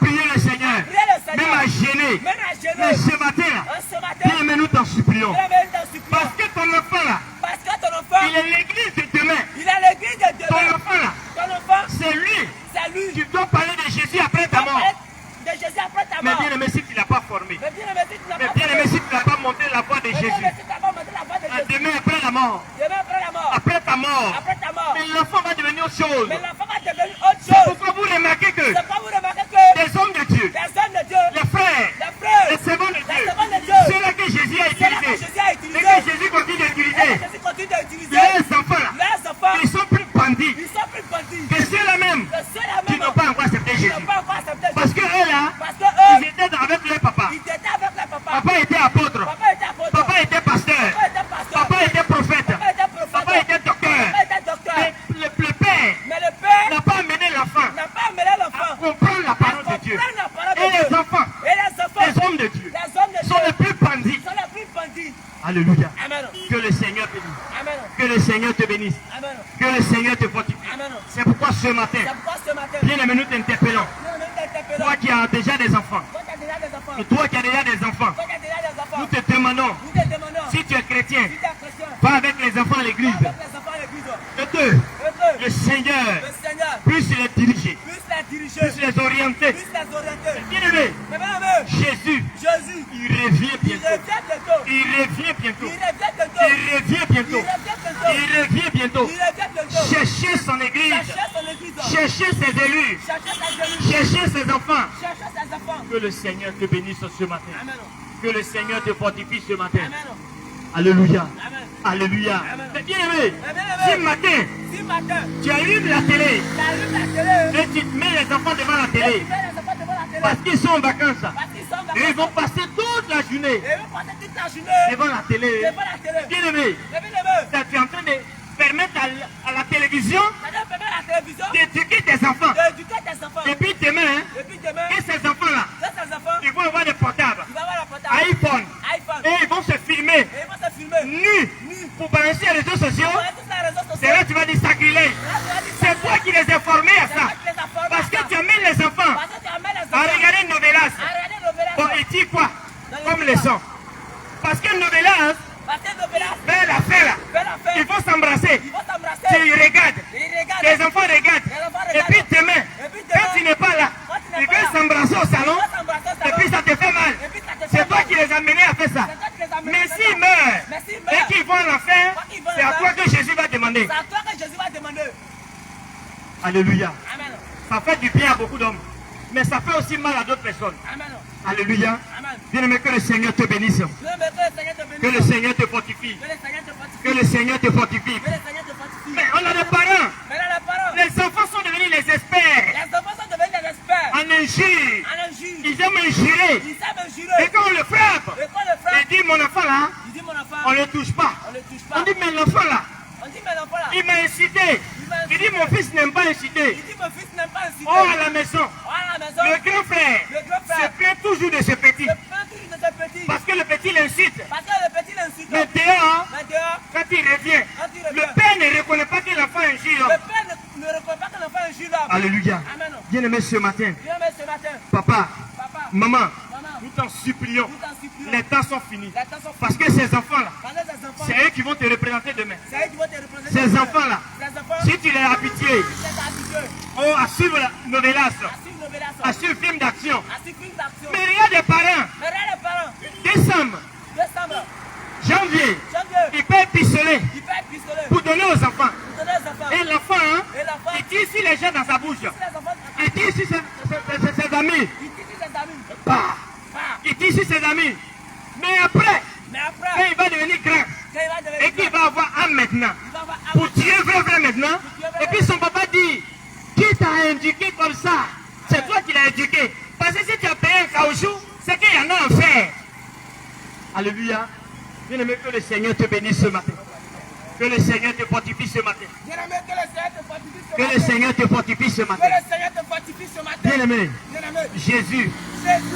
Mais bien aimé, si tu ne l'as pas formé. Mais bien aimé, si tu n'as Mais pas bien aimé, formé. si tu n'as pas montré la voie de Mais bien Jésus. aimé, si tu n'as pas montré la voie de Jésus. Demain après la mort. Demain après la mort. Après ta mort. Après ta mort. Mais l'enfant va devenir autre chose. Mais l'enfant va devenir autre chose. Pourquoi vous remarquez que C'est pas vous remarquez que les hommes de Dieu, les hommes de Dieu, les frères, les frères, les servants de les Dieu, servants de Dieu, ceux-là que Jésus a c'est là que utilisés, Jésus a et utilisé. que Jésus continue Et d'utiliser, que Jésus continue d'utiliser. les enfants là, Les enfants, ils sont plus bandits ils sont plus bandits. que ceux-là même Que ceux-là qui même n'ont pas encore accepté qui Jésus. n'ont pas encore accepté Parce Jésus. que eux là, Parce que eux, ils étaient avec leur papa. ils étaient avec leur papa. Papa était apôtre, Papa était apôtre. papa était pasteur, Papa était pasteur. papa était prophète, Papa était prophète. papa était docteur. Papa était docteur. Mais le père Mais le père n'a pas amené l'enfant n'a pas amené l'enfant. à comprendre la parole de Dieu. Comprendre la parole de Et Dieu. les enfants, Et les enfants, les hommes de Dieu, les hommes de sont Dieu les plus bandits. sont les plus bandits. Alléluia. Amen. Que le Seigneur bénisse. Amen. Que le Seigneur te bénisse. Amen. Que le Seigneur te fortifie. Amen. C'est pourquoi ce matin, C'est pourquoi ce matin, bien aimé, nous t'interpellons. nous t'interpellons. Toi qui as déjà des enfants, Toi qui as déjà des enfants. et toi qui as déjà des enfants, Toi qui as déjà des enfants. nous te demandons, Nous te demandons. si tu es chrétien, Si tu es chrétien. va avec les enfants à l'église. Avec les enfants à l'église. Et que Et que le Seigneur le Seigneur puisse les diriger, puisse les diriger. puisse les orienter. Puisse les orienter. Bien aimé, Mais bien aimé, Jésus, Jésus, il revient il bientôt. revient bientôt. Il revient bientôt. Il revient bientôt. Il revient Il bientôt. revient bientôt. Il revient bientôt. Il revient bientôt. Cherchez son église. Cherchez son église. Cherchez ses élus. Cherchez ses élus. Cherchez ses enfants. Cherchez ses enfants. Que le Seigneur te bénisse ce matin. Amen. Que le Seigneur te fortifie ce matin. Amen. Alléluia. Amen. Alléluia. Amen. Mais bien aimé, Mais bien aimé, ce matin, si matin, tu allumes la télé tu allumes la télé, et tu te mets les enfants devant la et tu télé mets les enfants devant la télé, parce qu'ils sont en vacances. parce qu'ils sont dans Et ils vont passer toute la journée et ils vont passer toute la journée devant la télé. devant la télé. Bien aimé, Mais bien aimé, tu es en train de permettre à la télévision ça doit permettre à la télévision d'éduquer tes enfants. d'éduquer tes enfants. Et puis demain, Et puis demain, et ces enfants-là, ces enfants, ils vont avoir des portables, ils vont avoir la portable, iPhone, iPhone, et ils vont se filmer et ils vont se filmer. nus pour balancer les réseaux sociaux. Sur tous les réseaux sociaux. C'est là que tu vas dire sacrilège. Là, tu vas dire, C'est toi qui les as formés à c'est ça. toi qui les as formés Parce à que ça. tu amènes les enfants Parce que tu amènes les à enfants regarder Novelas. à regarder Novelas. Bon, et dis quoi comme leçon. Parce que Novelas, Parce que Novelas fait l'affaire là. fait l'affaire. Ils vont s'embrasser. Ils vont s'embrasser. Tu regardes. Ils regardent. Les enfants regardent. Les enfants Et regardent. puis demain, Et puis quand demain, tu n'es pas là, quand tu n'es ils pas là, veulent s'embrasser au salon. ils vont s'embrasser au Et salon. puis ça te fait mal. Et puis ça te fait C'est toi mal. qui les as menés à faire ça. C'est toi qui les as menés Mais à faire s'ils ça. meurent Mais s'ils et meurent, qu'ils vont en enfer, quand ils vont en c'est à enfer, toi que Jésus va demander. c'est à toi que Jésus va demander. Alléluia. Amen. Ça fait du bien à beaucoup d'hommes. Mais ça fait aussi mal à d'autres personnes. Amen. Alléluia. Amen. Bien-aimé, que le Seigneur te bénisse. Dieu me que le Seigneur te bénisse. Que le Seigneur te fortifie. Que le Seigneur te fortifie. Que le Seigneur te fortifie. Que le Seigneur te fortifie. Mais on a des parents. Mais là, la parole. Les enfants sont devenus les experts Les enfants sont devenus des experts en injure. en injure. Ils aiment injurer. Ils savent Et jurer. quand on le frappe, Et quand le frère, il dit mon enfant là, il dit mon enfant, on ne le touche pas. on ne le touche On pas. dit mais l'enfant là, On dit mais l'enfant là, il m'a incité. Il dit mon fils n'aime pas il inciter. dit mon fils n'aime pas inciter. Oh à la maison, Oh, à la maison, le grand frère le grand se frère plaint toujours de ce petit. se plaint toujours de ce petit. Parce que le petit l'incite. Parce que le petit l'insulte. Mais dehors, Mais dehors, quand il revient, quand il revient, le père ne reconnaît pas que l'enfant injure. le père ne reconnaît pas que l'enfant injure l'homme. Alléluia. Amen. Bien-aimé ce matin, Viens mais ce matin, papa, papa, maman, maman, nous t'en supplions. nous t'en supplions. Les temps sont finis. Les temps sont Parce que ces enfants-là, Parce que ces enfants, c'est eux qui vont te représenter demain. c'est eux qui vont te représenter. Ces enfants-là, Ces enfants, si tu les as pitié, tu les as habitués oh, à suivre la novelas, à suivre Novelas, à suivre film d'action. à suivre une action. Mais regarde les parents, Mais regarde les parents, décembre, décembre, janvier, janvier, ils paient pistolet il fait un pistolet pour donner aux enfants. pour donner aux enfants. Et l'enfant, hein, Et l'enfant, il tire ici les gens dans sa bouche. si les enfants, Il tire ici ses amis. il dit ses amis. Bah, Ah, il tire ici ses amis. Mais après, mais quand après, il va devenir grand, quand il va devenir et qu'il va avoir un maintenant, il va avoir un pour tuer vrai maintenant, et puis son papa dit, qui t'a éduqué comme ça? C'est toi qui l'as éduqué. Parce que si tu as payé un caoutchouc, c'est qu'il y en a à faire. Alléluia. Bien-aimé, que le Seigneur te bénisse ce matin. Que le Seigneur te fortifie ce matin. Bien-aimé, que le Seigneur te fortifie ce Que le matin. Seigneur te fortifie ce Que matin. le Seigneur te fortifie ce matin. Bien-aimé, Bien-aimé, Jésus, Jésus,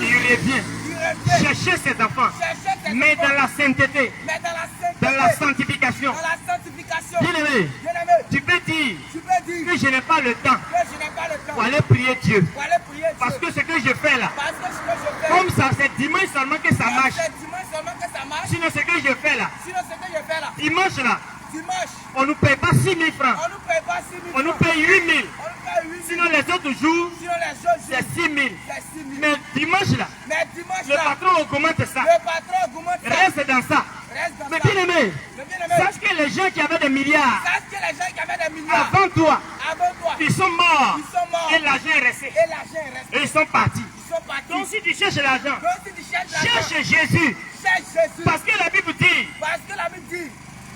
il revient il revient chercher ses enfants, chercher tes mais enfants, dans la sainteté, mais dans la sainteté, dans la sanctification. dans la sanctification. Bien-aimé, Bien-aimé, tu peux dire tu peux dire que je n'ai pas le temps que je n'ai pas le temps pour aller prier Dieu. pour aller prier Dieu. Parce que ce que je fais là, Parce que ce que je fais, comme ça, c'est dimanche seulement que ça marche. c'est dimanche seulement que ça marche. Sinon, ce que je fais là, Sinon, ce que je fais là, dimanche là, dimanche, on ne nous paye pas 6 000 francs. on ne nous paye pas 6 000 On nous francs. paye 8 000. On nous paye 8 000. Si Sinon les autres jours, Sinon les autres c'est jours, 6 000. c'est 6 000. Mais dimanche là, Mais dimanche le là, patron augmente ça. le patron augmente ça. Reste dans ça. Reste dans Mais ça. bien aimé, Le bien-aimé, sache que les gens qui avaient des milliards sache que les gens qui avaient des milliards avant toi, avant toi, ils sont morts. ils sont morts. Et l'argent est resté. Et l'argent est resté. Et ils sont partis. Ils sont partis. Donc si tu cherches l'argent, Donc si tu cherches l'argent, cherche Jésus. cherche Jésus. Parce que la Bible dit, Parce que la Bible dit,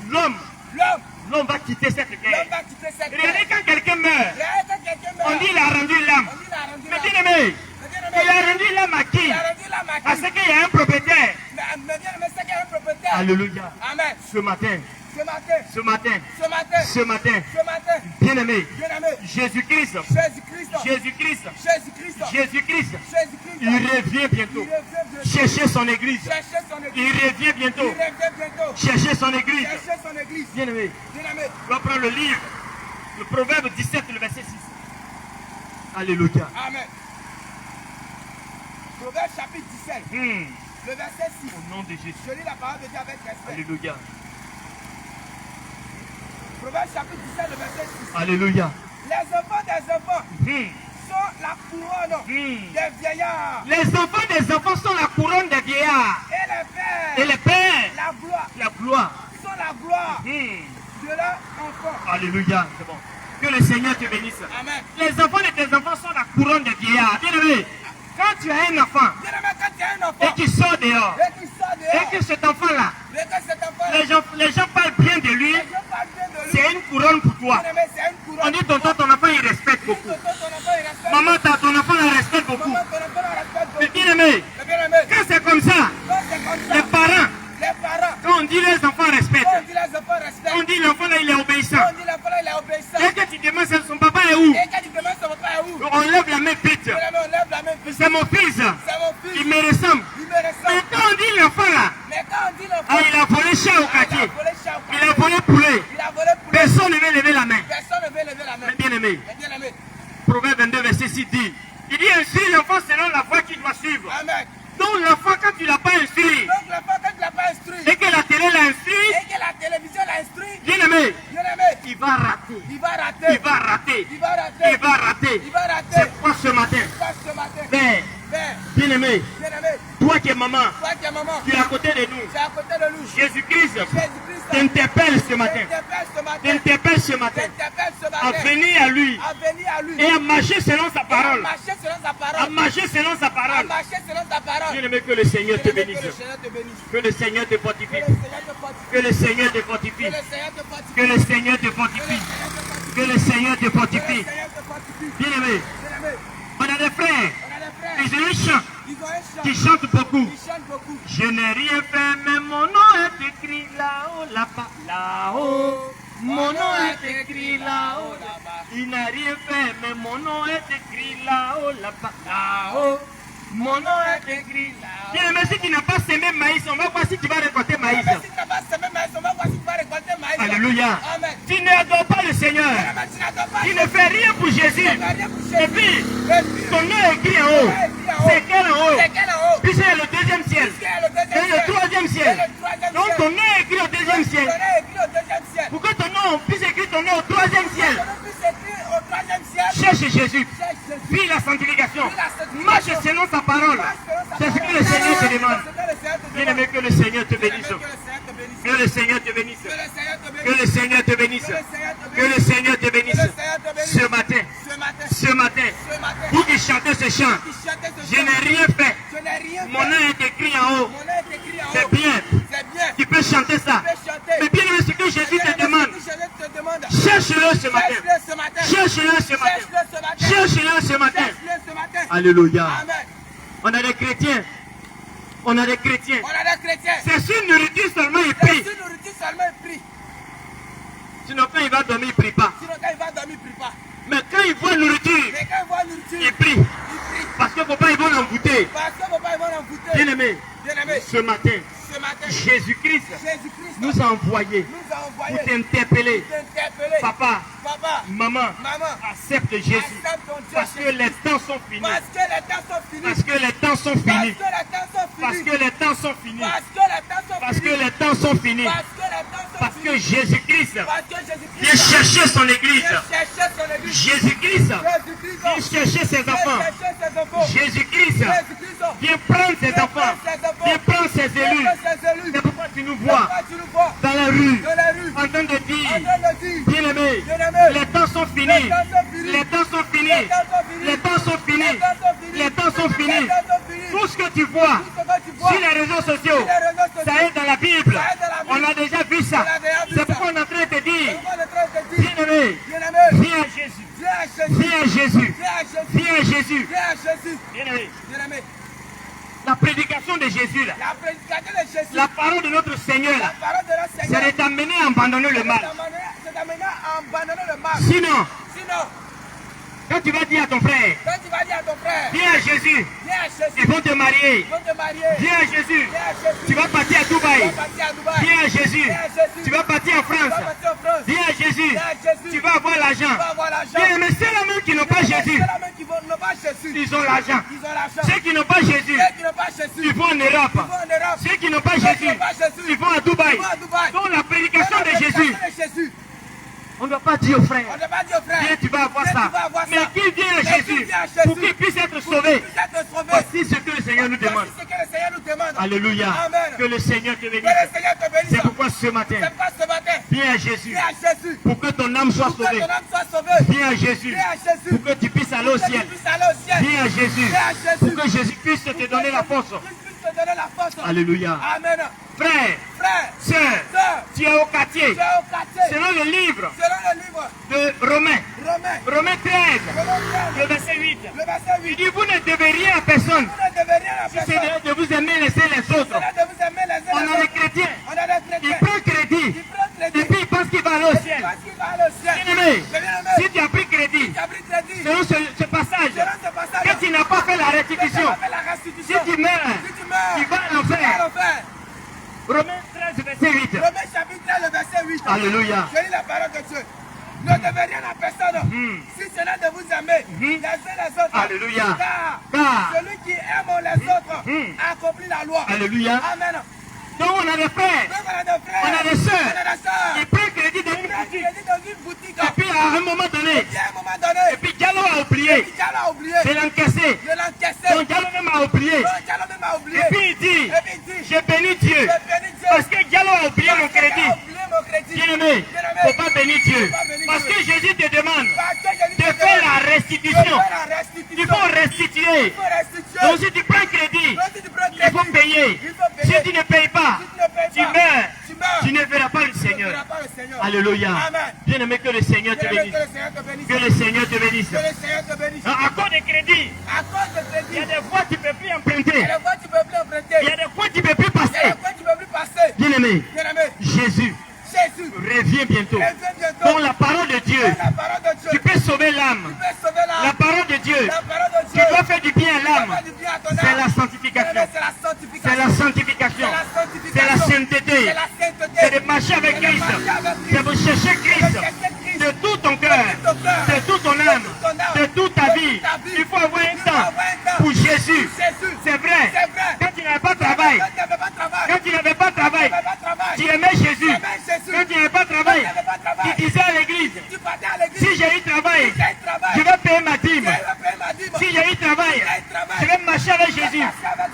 l'homme va quitter cette l'homme terre. va quitter cette Regardez terre. quand quelqu'un meurt, Regardez quand quelqu'un meurt, on dit il a rendu l'âme. on dit il a rendu Mais l'âme. bien aimé, Le bien-aimé, il a rendu l'âme à qui? il a rendu l'âme à Parce qui? qu'il y a un propriétaire. Mais bien-aimé, c'est qu'il y a un propriétaire. Alléluia. Amen. Ce matin, Ce matin, ce matin, ce matin, ce matin, ce matin, bien aimé, bien-aimé, Jésus-Christ, Jésus-Christ, Jésus-Christ, Jésus-Christ, Jésus-Christ, Jésus-Christ, il revient bientôt. il revient bientôt. Chercher son église. Cherchez son Il église. revient bientôt. Il revient bientôt. Chercher son église. Cherchez son église. Bien aimé, Bien-aimé, on va prendre le livre, le Proverbe 17, le verset 6. Alléluia. Amen. Proverbe chapitre 17, le verset 6. Au nom de Jésus. Je lis la parole de Dieu avec respect. Alléluia. Proverbe chapitre 17, le verset 6. Alléluia. Les enfants des enfants Hmm. sont la couronne des vieillards. Les enfants des enfants sont la couronne des vieillards. Et les pères, Et les pères, la gloire, la gloire. sont la gloire Hmm. de leurs enfants. Alléluia. C'est bon. Que le Seigneur te bénisse. Amen. Les enfants de tes enfants sont la couronne des vieillards. Bien aimé, quand tu as un enfant Bien-aimé, quand tu as un et enfant qu'il sort dehors, et qui sort dehors, et que cet enfant-là, et que cet enfant, les gens parlent bien de lui, les gens parlent bien de lui. c'est une couronne pour toi. Bien-aimé, c'est une couronne. On dit tonton, ton enfant, il respecte beaucoup. Ton enfant, il respecte. Maman, ton enfant, il respecte beaucoup. Maman, ton enfant, il respecte Mais beaucoup. bien aimé, Mais bien-aimé, quand c'est comme ça, quand c'est comme ça, les parents, les parents, quand on dit les enfants quand on respectent, dit les enfants respectent, on dit l'enfant là, il est obéissant. on dit l'enfant, il est obéissant. Et que tu demandes son papa est où? Et quand tu demandes son papa est où? On lève la main vite. Bien-aimé, on lève la main. C'est mon fils. C'est mon Il fils. me ressemble. Il me Mais ressemble. quand on dit l'enfant là, Mais quand on dit l'enfant, ah, il a volé chat au il a quartier. volé chat au Il quartier. a volé poulet. Il a volé poulet. Personne ne veut lever la main. Personne ne veut lever la main. Mais bien aimé, Mais bien-aimé, Proverbe 22, verset 6 dit, il dit ainsi l'enfant selon la voie qu'il doit suivre. amen. Donc l'enfant, quand tu ne l'as pas instruit, Donc l'enfant, quand tu l'as pas instruit, et que la télé l'a instruit, et que la télévision l'a instruit, bien aimé, bien-aimé, il va rater. il va rater. Il va rater. Il va rater. Il va rater. Il va rater. C'est pourquoi ce matin, Parce ce matin, Père, Père, bien aimé, bien-aimé, toi qui es maman, toi qui es maman, tu es à côté de nous. tu es à côté de nous. Jésus-Christ Jésus-Christ t'interpelle ce matin. t'interpelle ce matin. T'interpelle ce matin. T'interpelle ce À matin. venir à lui À venir à lui. et à marcher selon sa Et à parole. marcher selon sa À parole. marcher selon sa À parole. marcher selon sa parole. Bien aimé, que le Seigneur te Bien-aimé, bénisse. que le Seigneur te bénisse. Que le Seigneur te fortifie. Que le Seigneur te fortifie. Que le Seigneur te Que fortifie. le Seigneur te fortifie. Que le Seigneur te fortifie. Que le Seigneur te Que le fortifie. Seigneur te fortifie. Bien aimé, Bien-aimé, on a des frères. on a des frères. Ils ont un chant Ils ont un chant. qui chantent beaucoup. Ils chantent beaucoup. Je n'ai rien fait, mais mon nom est écrit là-haut, là-bas, là-haut. Mon nom est écrit là-haut, là-bas. Il n'a rien fait, mais mon nom est écrit là-haut, là-bas, là-haut. Mon nom est écrit là-haut. Bien aimé, si tu n'as pas semé maïs, on va voir si tu vas récolter maïs. Mais si tu n'as pas semé maïs, on va voir si tu vas récolter maïs. Alléluia. Amen. Tu n'adores pas le Seigneur. Bien-aimé, tu n'adores pas. Tu ne fais rien pour Jésus. Tu n'as rien pour Et Jésus. puis, Et puis, ton nom est écrit en haut. C'est quel en haut? c'est quel en haut? Puis c'est le deuxième ciel. Qui est le Et deuxième le ciel? troisième Et ciel. le troisième Donc ciel. ton nom est écrit au deuxième Ton ciel. nom est écrit au deuxième ciel. Pour que ton nom puisse écrire ton nom au troisième ciel. Ton nom puisse écrire au troisième ciel. Cherche Jésus. Cherche Jésus. Puis la sanctification. Puis la sanctification. Marche selon sa parole. Marche selon sa C'est ce que parole. le Seigneur te demande. C'est ce que le Seigneur te demande. Bien aimé, que le Seigneur te Bien-aimé, bénisse. que le Seigneur te bénisse. Que le Seigneur te bénisse. Que le Seigneur te bénisse. Que le Seigneur te bénisse. Que le Seigneur te Que le Seigneur te bénisse. Que bénisse. le Seigneur te bénisse. Ce matin, Ce matin. ce matin, Ce matin. vous qui chantez ce chant, Qui chantait ce je chant. n'ai rien fait. Je n'ai rien Mon nom fait. est écrit en haut. Mon nom est écrit en haut. C'est bien. C'est bien. Tu peux chanter ça. Tu peux chanter. Mais bien aimé, ce que Jésus te demande, Je te demande. cherche-le ce matin. Cherche-le ce matin. Cherche-le ce matin. Cherche-le ce matin. Cherche-le ce matin. Cherche-le ce matin. Alléluia. Amen. On a des chrétiens. On a des chrétiens. On a des chrétiens. C'est sur nourriture seulement il C'est prie. sur nourriture seulement il prie. Sinon quand il va dormir, il ne prie pas. Sinon quand il va dormir, il prie pas. Mais quand il voit nourriture, Mais quand il voit nourriture, il prie. il prie. Parce que papa, ils vont l'envoûter. Parce que papa, il va l'envoûter. Bien aimé, Bien-aimé, ce matin, ce matin, Jésus-Christ Jésus-Christ nous a envoyés nous a pour envoyé t'interpeller. t'interpeller. Papa, Papa, maman, maman, accepte Jésus. accepte ton Dieu. Parce que les temps sont finis. Parce que les temps sont finis. Parce que les temps sont Parce finis. que les temps sont Parce finis. que les temps sont finis. Parce que les temps sont Parce que finis. les temps sont finis. Parce que les temps sont Parce que finis. Jésus-Christ Parce que Jésus-Christ vient chercher son église. Viens chercher son église. Jésus-Christ Jésus-Christ vient chercher ses vient enfants. chercher ses enfants. Jésus-Christ Jésus-Christ vient prendre ses vient enfants. prendre ses enfants. Vient prendre ses vient élus. prendre ses élus. C'est pourquoi tu nous Pourquoi vois tu nous vois dans la rue dans la rue en train de en dire, train de dire, bien-aimé, bien-aimé, les temps sont les finis. temps sont finis. Les temps sont finis. Les temps sont finis. Les temps sont finis. Les temps sont finis. Les temps sont finis. Les temps sont finis. Tout ce que tu vois Tout ce que tu vois sur les réseaux sociaux, sur les réseaux sociaux, ça est dans la Bible. ça est dans la Bible. On a déjà vu ça. On a déjà vu C'est ça. pourquoi on est en train de te dire, pourquoi on est en train de te dire, bien-aimé, bien-aimé, viens à Jésus. viens à Jésus. Viens à Jésus. Viens à Jésus. Viens à Jésus. Viens à Jésus. Bien-aimé, Bien-aimé, la prédication de Jésus, là, la prédication de Jésus, la parole de notre Seigneur, la là, parole de notre c'est Seigneur, de t'amener à abandonner le mal. c'est d'amener à abandonner le mal. Sinon, Sinon, quand tu vas dire à ton frère, quand tu vas dire à ton frère, viens à Jésus, viens à Jésus, ils vont te marier. ils vont te marier. Viens à Jésus, Viens à Jésus. tu vas partir à Tu Dubaï. vas partir à Dubaï. Viens à Jésus, Viens à Jésus. tu vas partir en Tu vas France. partir en France. Viens à Jésus, Viens à Jésus. tu vas avoir l'argent. Tu vas avoir l'argent. Bien, mais c'est la même qui n'ont pas Jésus. C'est la même qui n'ont pas Jésus. Ils ont l'argent. Ils ont l'argent. Ceux qui n'ont pas Jésus, Ceux qui n'ont pas Jésus, ils vont en Europe. ils vont en Europe. Ceux qui n'ont pas Ceux qui Jésus, n'ont pas Jésus, ils vont à Dubaï. ils vont à Dubaï. Donc la prédication de Jésus, Jésus. on ne doit pas dire aux frères, On ne va pas dire au frère. viens, tu vas avoir Viens, ça. tu vas avoir Mais ça. qui vient à Mais qui Jésus vient à Jésus pour qu'il puisse être sauvé? Pour être sauvé. Voici ce que le Seigneur nous demande. Voici ce que le Seigneur nous demande. Alléluia. Amen. Que le Seigneur te Que bénisse. le Seigneur te bénisse. C'est pourquoi ce matin, C'est pas ce matin. viens à Jésus Viens à Jésus. pour que ton âme soit Pour que sauvée. ton âme soit sauvée. Viens à Jésus Viens à Jésus. pour que tu puisses aller au Pour que ciel. tu puisses aller au ciel. Viens à Jésus Viens à Jésus. pour que Jésus puisse te donner la force. Qu'il puisse te donner la force. Alléluia. Amen. Frère, Frère, sœur, sœur, tu es au quartier. tu es au quartier. Selon le livre Selon le livre de Romains, Romain, Romains 13, le le verset 8, verset il 8. dit, vous ne devez rien à personne. Vous ne devez rien à Si personne. c'est de vous aimer les uns les autres. C'est de vous aimer les uns On les a des autres. chrétiens. On a des Il chrétiens. prend crédit. Ils prennent crédit. Et puis il pense qu'il va aller au ciel. Parce qu'il va aller au ciel. Bien-aimé, Mais bien-aimé, si tu as pris crédit, tu as pris crédit. selon ce passage, Selon ce passage, que tu n'as pas fait la que tu restitution, as fait la si restitution. tu meurs, Si tu meurs, tu vas à tu vas à l'enfer. l'enfer. Romains 13, verset 8. Romains chapitre 13, le verset 8. Alléluia. Je lis la parole de Dieu. Ne devez rien à personne. Si ce n'est de vous aimer les uns les autres. Alléluia. Car celui qui aime les autres accomplit la loi. Alléluia. Amen. Donc on a des frères, Donc on a des frères. on a des sœurs. On a des sœurs. ils prennent crédit dans une Il boutique. est dans une boutique. Et puis à un moment donné, Et à un moment donné, et puis Diallo a oublié puis Diallo a oublié. de l'encaisser. Je l'encaissé. Donc Diallo même a oublié. Donc Diallo même a oublié. Et puis il dit, Et puis il dit, j'ai béni Dieu. je bénis Dieu. Parce que Diallo a oublié mon Parce qu'il a crédit. oublié mon crédit. Bien-aimé, il ne faut pas bénir Dieu. Faut pas bénir Parce Dieu. que Jésus te demande Parce que Jésus de te faire demande la de restitution. faire la restitution. Il faut restituer. Il faut restituer. Donc si tu prends crédit, Donc, si tu prends il faut crédit, payer. il faut payer. Si tu ne payes pas, Si tu ne payes tu pas, meurs. tu meurs. Tu ne verras pas le Tu ne Seigneur. verras pas le Seigneur. Alléluia. Amen. Bien-aimé, que le Seigneur te Bien-aimé, bénisse. que le Seigneur te bénisse. Que le Seigneur te bénisse. Que le Seigneur te bénisse. À cause des crédits, À cause de il y a crédit, des fois tu ne peux plus emprunter. il y a des fois tu ne peux plus emprunter. Il y a des fois tu ne peux plus Il y a passer. des fois tu ne peux plus passer. Bien-aimé, Bien-aimé, Jésus Jésus revient bientôt. reviens bientôt. Donc la parole de Dieu, Dans la parole de Dieu, tu peux sauver tu l'âme. peux sauver La l'âme. parole de Dieu, La parole de tu Dieu, dois faire du bien à tu dois l'âme. faire du bien à ton C'est âme. la sanctification. Bien-aimé, c'est la sanctification. C'est la sanctification. C'est la sanctification. C'est la sainteté. C'est la sainteté. C'est de marcher avec C'est de Christ. marcher avec Christ. C'est de chercher Christ. C'est de chercher Christ. De tout ton cœur. De tout ton cœur. De toute ton âme. De toute ton âme. De toute ta De vie. toute ta vie. Il faut avoir un Il faut temps avoir un temps pour Jésus. Jésus. C'est vrai. C'est vrai. Quand tu n'avais pas de travail. Quand tu n'avais pas de travail, Quand tu n'avais pas de travail. tu n'avais pas de travail, Tu aimais Jésus. tu aimais Jésus. Quand tu n'avais pas de travail. Quand tu n'avais pas de travail, Tu disais à l'église, tu partais à l'église. si j'ai eu travail, Si j'ai eu travail, je vais payer ma dîme. je vais payer ma dîme. Si j'ai eu travail, Si j'ai eu travail, je vais marcher avec Jésus.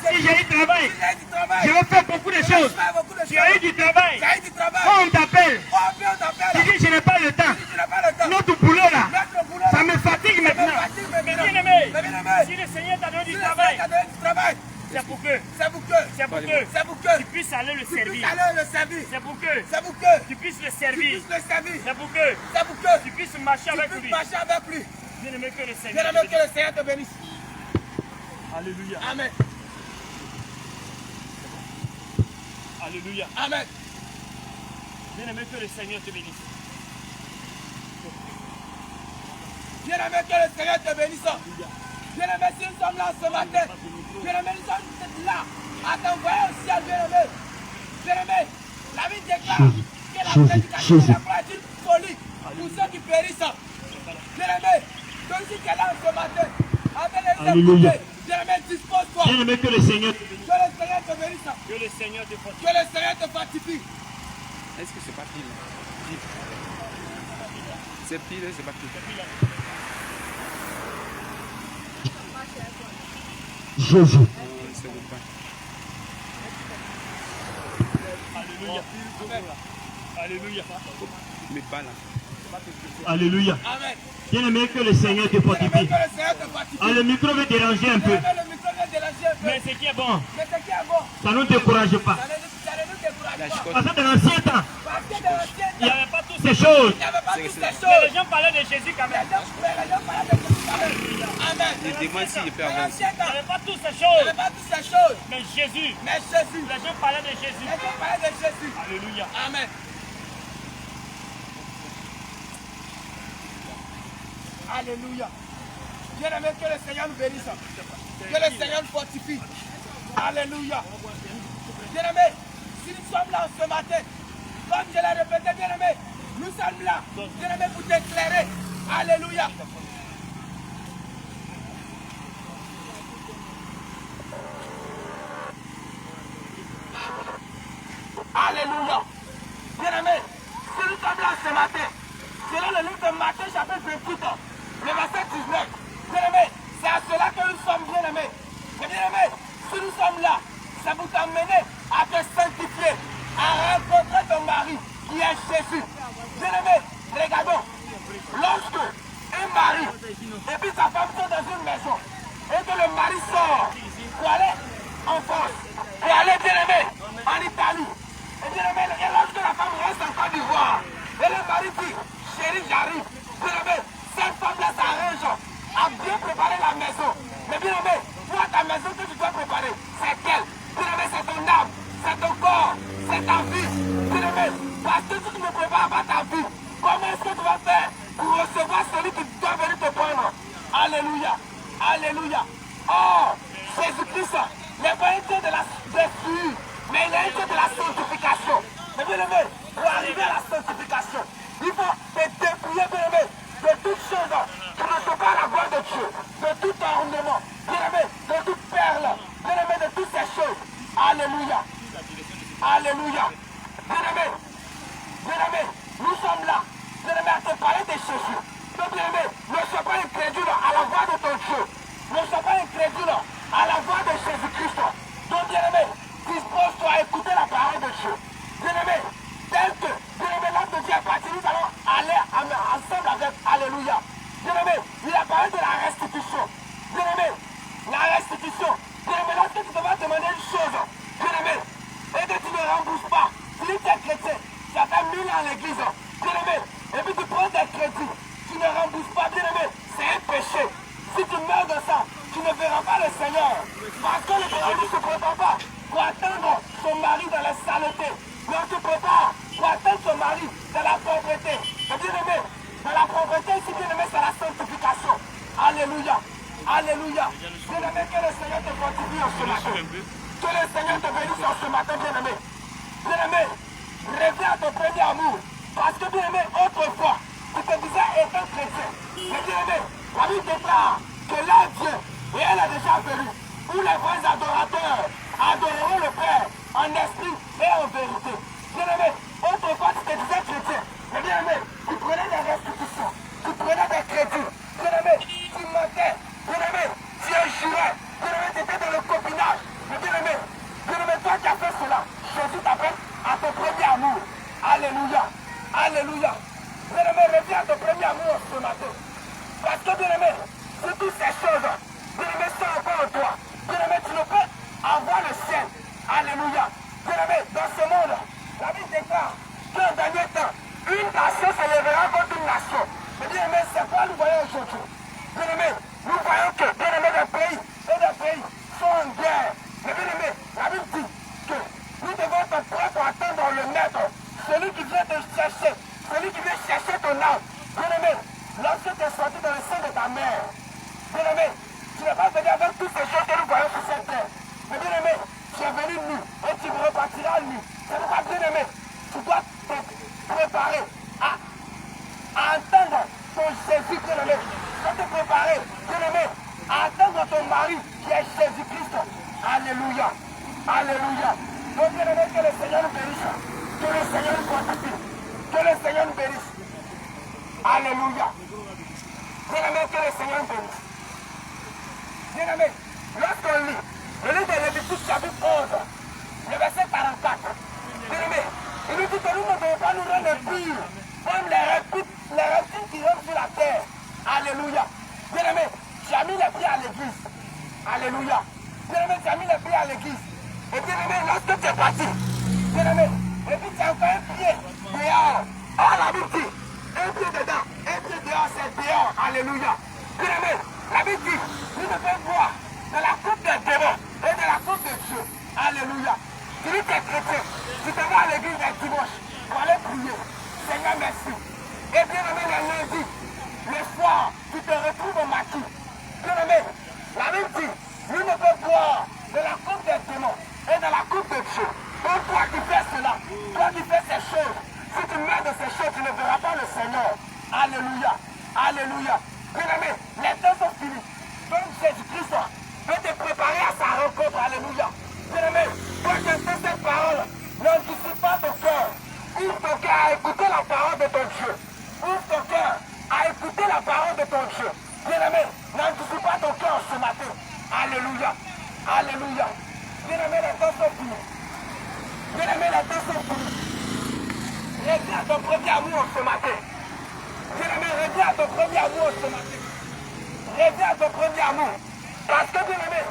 Si j'ai eu travail, Si j'ai eu du travail, je vais faire beaucoup de je vais choses. faire beaucoup de Tu as eu choses. du travail. Tu as eu du travail. Quand on t'appelle, Oh, bien, on t'appelle. tu dis je n'ai pas le temps. Tu n'as pas le temps. Notre boulot là, Notre boulot, ça me fatigue ça me maintenant. fatigue Mais maintenant. bien-aimé, Mais bien-aimé, si le Seigneur t'a donné si du le travail, Seigneur t'a donné du travail, c'est pour que, c'est pour que, c'est pour que c'est pour que tu puisses aller le tu puisses servir. aller le servir. C'est pour que C'est pour que tu puisses le tu servir. puisses le servir. C'est pour que C'est pour que tu puisses marcher tu avec puisses lui. marcher avec lui. Bien-aimé, que le Seigneur te Bien-aimé, que bénisse. le Seigneur te bénisse. Alléluia. Amen. Alléluia. Amen. Bien-aimé, que le Seigneur te bénisse. Bien-aimé, que le Seigneur te bénisse. Bien-aimé, si nous sommes là ce matin, bien-aimé, nous sommes là à t'envoyer au ciel, bien-aimé. Bien-aimé, la Bible déclare que la prédication de la foi est une folie pour ceux qui périssent. Bien-aimé, donc si tu es là ce matin, avec les Alléluia. écouter, bien-aimé, dispose-toi. Bien-aimé, que le Seigneur te bénisse. Que le Seigneur te bénisse. Que le Seigneur te fortifie. Que le Seigneur te fortifie. Est-ce que c'est pas fini? C'est pile, c'est pas tout. Jésus. C'est le pain. Alléluia. Alléluia. Mais pas là. Alléluia. Amen. Bien-aimé, que le Seigneur te fortifie. Que le Seigneur te fortifie. Ah, le micro veut déranger un peu. Le micro vient déranger un peu. Mais ce qui est bon, Mais ce qui est bon, ça ne nous décourage pas. ça ne nous décourage La pas. chicotte. Parce que dans l'ancien temps, Parce que dans l'ancien il n'y temps, avait pas toutes ces choses. il n'y avait pas toutes ces Mais choses. les gens parlaient de Jésus quand Les même. gens parlaient de Jésus quand même. Amen. Il demande s'il peut Dans avoir. l'ancien Il temps, n'y avait pas toutes ces il n'y choses. avait pas toutes ces choses. Mais Jésus, Mais Jésus, les gens parlaient de Jésus. les gens parlaient de Jésus. Alléluia. Amen. Alléluia. Bien-aimé, que le Seigneur nous bénisse. Que le Seigneur nous fortifie. Alléluia. Bien-aimé, si nous sommes là ce matin, comme je l'ai répété, bien-aimé, nous sommes là, bien-aimé, pour t'éclairer. Alléluia. Alléluia. Bien-aimé, si nous sommes là ce matin, selon le livre de Matthieu chapitre 28, le verset 19, bien-aimé, c'est à cela que nous sommes bien-aimés. Et bien-aimé, si nous sommes là, c'est pour t'amener à te sanctifier, à rencontrer ton mari qui est Jésus. Bien-aimé, regardons, lorsque un mari et puis sa femme sont dans une maison et que le mari sort pour aller en France, pour aller bien-aimé en Italie, et bien-aimé, et lorsque la femme reste en Côte d'Ivoire, et le mari dit, chérie, j'arrive, bien-aimé, cette femme-là s'arrange à bien préparer la maison. Mais bien-aimé, toi, ta maison que tu dois préparer, c'est quelle? Bien-aimé, c'est ton âme, c'est ton corps, c'est ta vie. Bien-aimé, parce que si tu ne prépares pas ta vie, comment est-ce que tu vas faire pour recevoir celui qui doit venir te prendre? Alléluia, alléluia. Oh, Jésus-Christ n'est pas un Dieu de la blessure, mais il est un Dieu de la sanctification. Mais bien-aimé, pour arriver à la sanctification, il faut te dépouiller, bien-aimé, de toutes choses qui ne sont pas la gloire de Dieu, de tout ornement, bien-aimé, de toute perle, bien-aimé, de toutes ces choses. Alléluia. Alléluia. Bien-aimé, bien-aimé, nous sommes là, bien-aimé, à te parler de Jésus. Donc, bien-aimé, ne sois pas incrédule à la voix de ton Dieu. Ne sois pas incrédule à la voix de Jésus-Christ. Donc, bien-aimé, dispose-toi à écouter la parole de Dieu. Bien-aimé, tel que, bien-aimé, l'homme de Dieu est parti, nous allons aller ensemble avec. Alléluia. Bien-aimé, il a parlé de la restitution. Bien-aimé, la restitution. Bien-aimé, lorsque tu devras demander une chose, bien-aimé, et que tu ne rembourses pas, si tu es chrétien, tu as fait 1000 ans à l'église, bien-aimé, et puis tu prends des crédits, tu ne rembourses pas, bien-aimé, c'est un péché. Si tu meurs de ça, tu ne verras pas le Seigneur. Parce que le Seigneur ne se prépare pas pour attendre son mari dans la saleté. Mais on se prépare pour attendre son mari dans la pauvreté. Et bien-aimé, dans la pauvreté, ici, bien-aimé, c'est la sanctification. Alléluia. Alléluia. Bien-aimé, que le Seigneur te fortifie en ce matin. Que le Seigneur te bénisse en ce matin, bien-aimé. Bien-aimé, reviens à ton premier amour. Parce que, bien-aimé, autrefois, tu te disais étant chrétien. Mais bien-aimé, la Bible déclare que là, Dieu, et elle est déjà venue, où les vrais adorateurs adoreront le Père en esprit et en vérité. Bien-aimé, autrefois, tu te disais chrétien. Mais bien-aimé, tu prenais des restitutions, tu prenais des crédits. Bien-aimé, tu mentais. Bien-aimé, tu jurais. Bien-aimé, tu étais dans le copinage. Mais bien-aimé, toi qui as fait cela, Jésus t'appelle à ton premier amour. Alléluia. Alléluia. Bien-aimé, reviens à ton premier amour ce matin. Parce que, bien-aimé, c'est toutes ces choses, bien-aimé, sont encore en toi. Bien-aimé, tu ne peux avoir le ciel. Alléluia. Bien-aimé, dans ce monde, la Bible déclare qu'en dernier temps, une nation se lèvera contre une nation. Mais bien-aimé, c'est quoi nous voyons aujourd'hui? Bien-aimé, nous voyons que, bien-aimé, des pays sont en guerre. Mais bien-aimé, la Bible dit que nous devons être prêts pour attendre le maître, celui qui vient te chercher, celui qui vient chercher ton âme. Bien-aimé, lorsque tu es sorti dans le sein de ta mère, bien-aimé, tu n'es pas venu avec toutes ces choses que nous voyons sur cette terre. Mais bien-aimé, tu es venu nu et tu repartiras nu. C'est pourquoi, bien-aimé, tu dois te préparer à entendre ton Jésus, bien-aimé. Tu dois te préparer, bien-aimé, à entendre ton mari qui est Jésus-Christ. Alléluia. Alléluia. Donc, bien-aimé, que le Seigneur nous bénisse. Que le Seigneur nous fortifie. Que le Seigneur nous bénisse. Alléluia. Bien-aimé, que le Seigneur bénisse. Bien-aimé, lorsqu'on lit le livre de Lévitique chapitre 11, le verset 44, bien-aimé, il nous dit que nous ne devons pas nous rendre pires comme les reptiles qui rompent sur la terre. Alléluia. Bien-aimé, tu as mis les pieds à l'église. Alléluia. Bien-aimé, tu as mis les pieds à l'église. Et bien-aimé, lorsque tu es parti, bien-aimé, et puis tu as encore un pied dehors. Oh, la Bible dit, un pied dedans, un pied dehors, c'est dehors. Alléluia. Bien-aimé, la Bible dit, nous devons boire de la coupe des démons et de la coupe de Dieu. Alléluia. Tu dis que tu es chrétien, tu te vas à l'église un dimanche pour aller prier. Seigneur, merci. Et bien-aimé, le lundi, le soir, tu te retrouves au maquis. Bien-aimé, la Bible dit, nous ne pouvons boire de la coupe des démons et de la coupe de Dieu. Donc toi qui fais cela, toi qui fais ces choses, si tu mets de ces choses, tu ne verras pas le Seigneur. Alléluia. Alléluia. Bien-aimé, les temps sont finis. Donc Jésus-Christ veut te préparer à sa rencontre. Alléluia. Bien-aimé, toi qui entends cette parole, n'anticipe pas ton cœur. Ouvre ton cœur à écouter la parole de ton Dieu. Ouvre ton cœur à écouter la parole de ton Dieu. Bien-aimé, n'anticipe pas ton cœur ce matin. Alléluia. Alléluia. Bien-aimé, les temps sont finis. Bien-aimé, les temps sont finis. Reviens à ton premier amour ce matin. Bien-aimé, reviens à ton premier amour ce matin. Reviens à ton premier amour. Parce que, bien-aimé,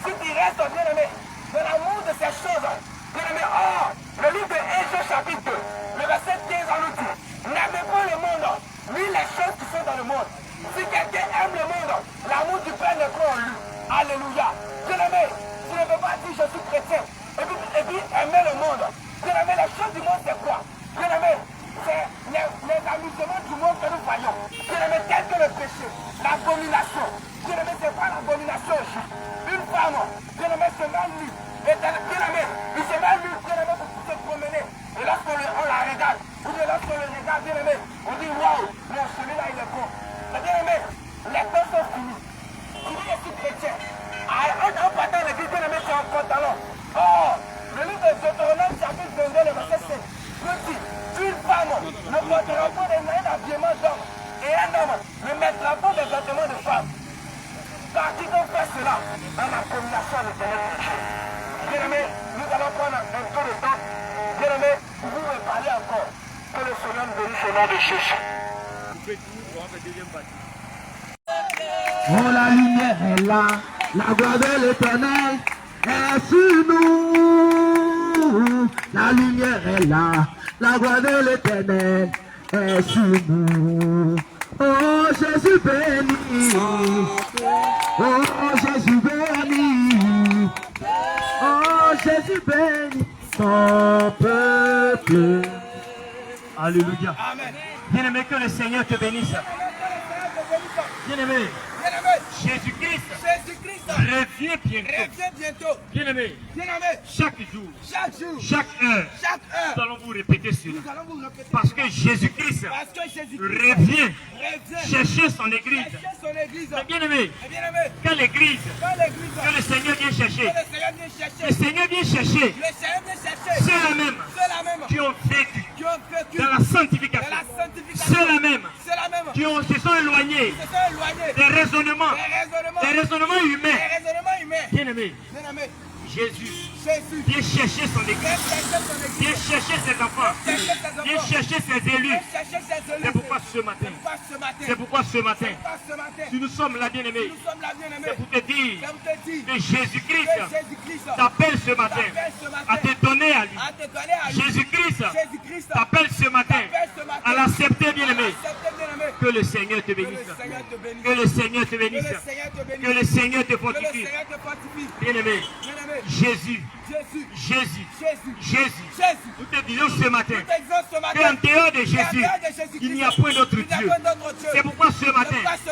si tu restes, bien-aimé, de l'amour de ces choses, bien-aimé, le livre de Hésiode chapitre 2, le verset 15 en nous dit, n'aimez pas le monde, ni les choses qui sont dans le monde. Si quelqu'un aime le monde, l'amour du Père n'est pas en lui. Alléluia. Bien-aimé, tu ne peux pas dire je suis chrétien et puis aimer le monde. Bien-aimé, les choses du monde, c'est quoi? Bien-aimé, c'est les amusements du monde que nous voyons. Bien-aimé, tel que le péché, l'abomination. Bien-aimé, c'est pas l'abomination aussi. Une femme, bien-aimé, se met nue. Et bien-aimé, il se met nue, bien-aimé, pour se promener. Et lorsqu'on la regarde, ou bien lorsqu'on le regarde, bien-aimé, on dit waouh, non, celui-là, il est bon. Mais bien-aimé, les temps sont finis. Tu dis que tu es chrétien. En partant de l'église, bien-aimé, tu es en pantalon. Le livre de Deutéronome, chapitre 22, le verset 5, nous dit, une femme ne portera pas un habillement d'homme et un homme ne mettra pas des vêtements de femme. Car quiconque fait cela, en abomination de l'éternel. Bien-aimé, nous allons prendre un peu de temps. Bien-aimé, vous pouvez parler encore. Que le Seigneur nous bénisse au nom de Jésus. Oh, la lumière est là, la gloire de l'éternel est sur nous. La lumière est là, la gloire de l'éternel est sur nous. Oh, Jésus béni. Oh, Jésus béni. Oh, Jésus béni ton peuple. Alléluia. Amen. Bien-aimé, que le Seigneur te bénisse. Bien-aimé, Jésus-Christ revient bientôt. Bien-aimé, chaque jour, chaque heure, nous allons vous répéter cela. Parce que Jésus-Christ revient chercher son église. Mais bien-aimé, quelle église que le Seigneur vient chercher? Le Seigneur vient chercher ceux-là même qui ont vécu dans la sanctification. Ceux-là même qui se sont éloignés des raisonnements humains. Bien-aimé, Jésus vient chercher son église, vient chercher ses enfants, vient chercher ses élus. C'est pourquoi ce matin, si nous sommes là, bien-aimés, c'est pour te dire que Jésus-Christ t'appelle ce matin à te donner à lui. Jésus-Christ t'appelle ce matin à l'accepter, bien-aimé. Que le Seigneur te bénisse. Que le Seigneur te bénisse. Que le Seigneur te fortifie. Bien-aimé, Jésus. Nous te disons ce matin qu'en dehors de Jésus, il n'y a point d'autre Dieu. C'est pourquoi ce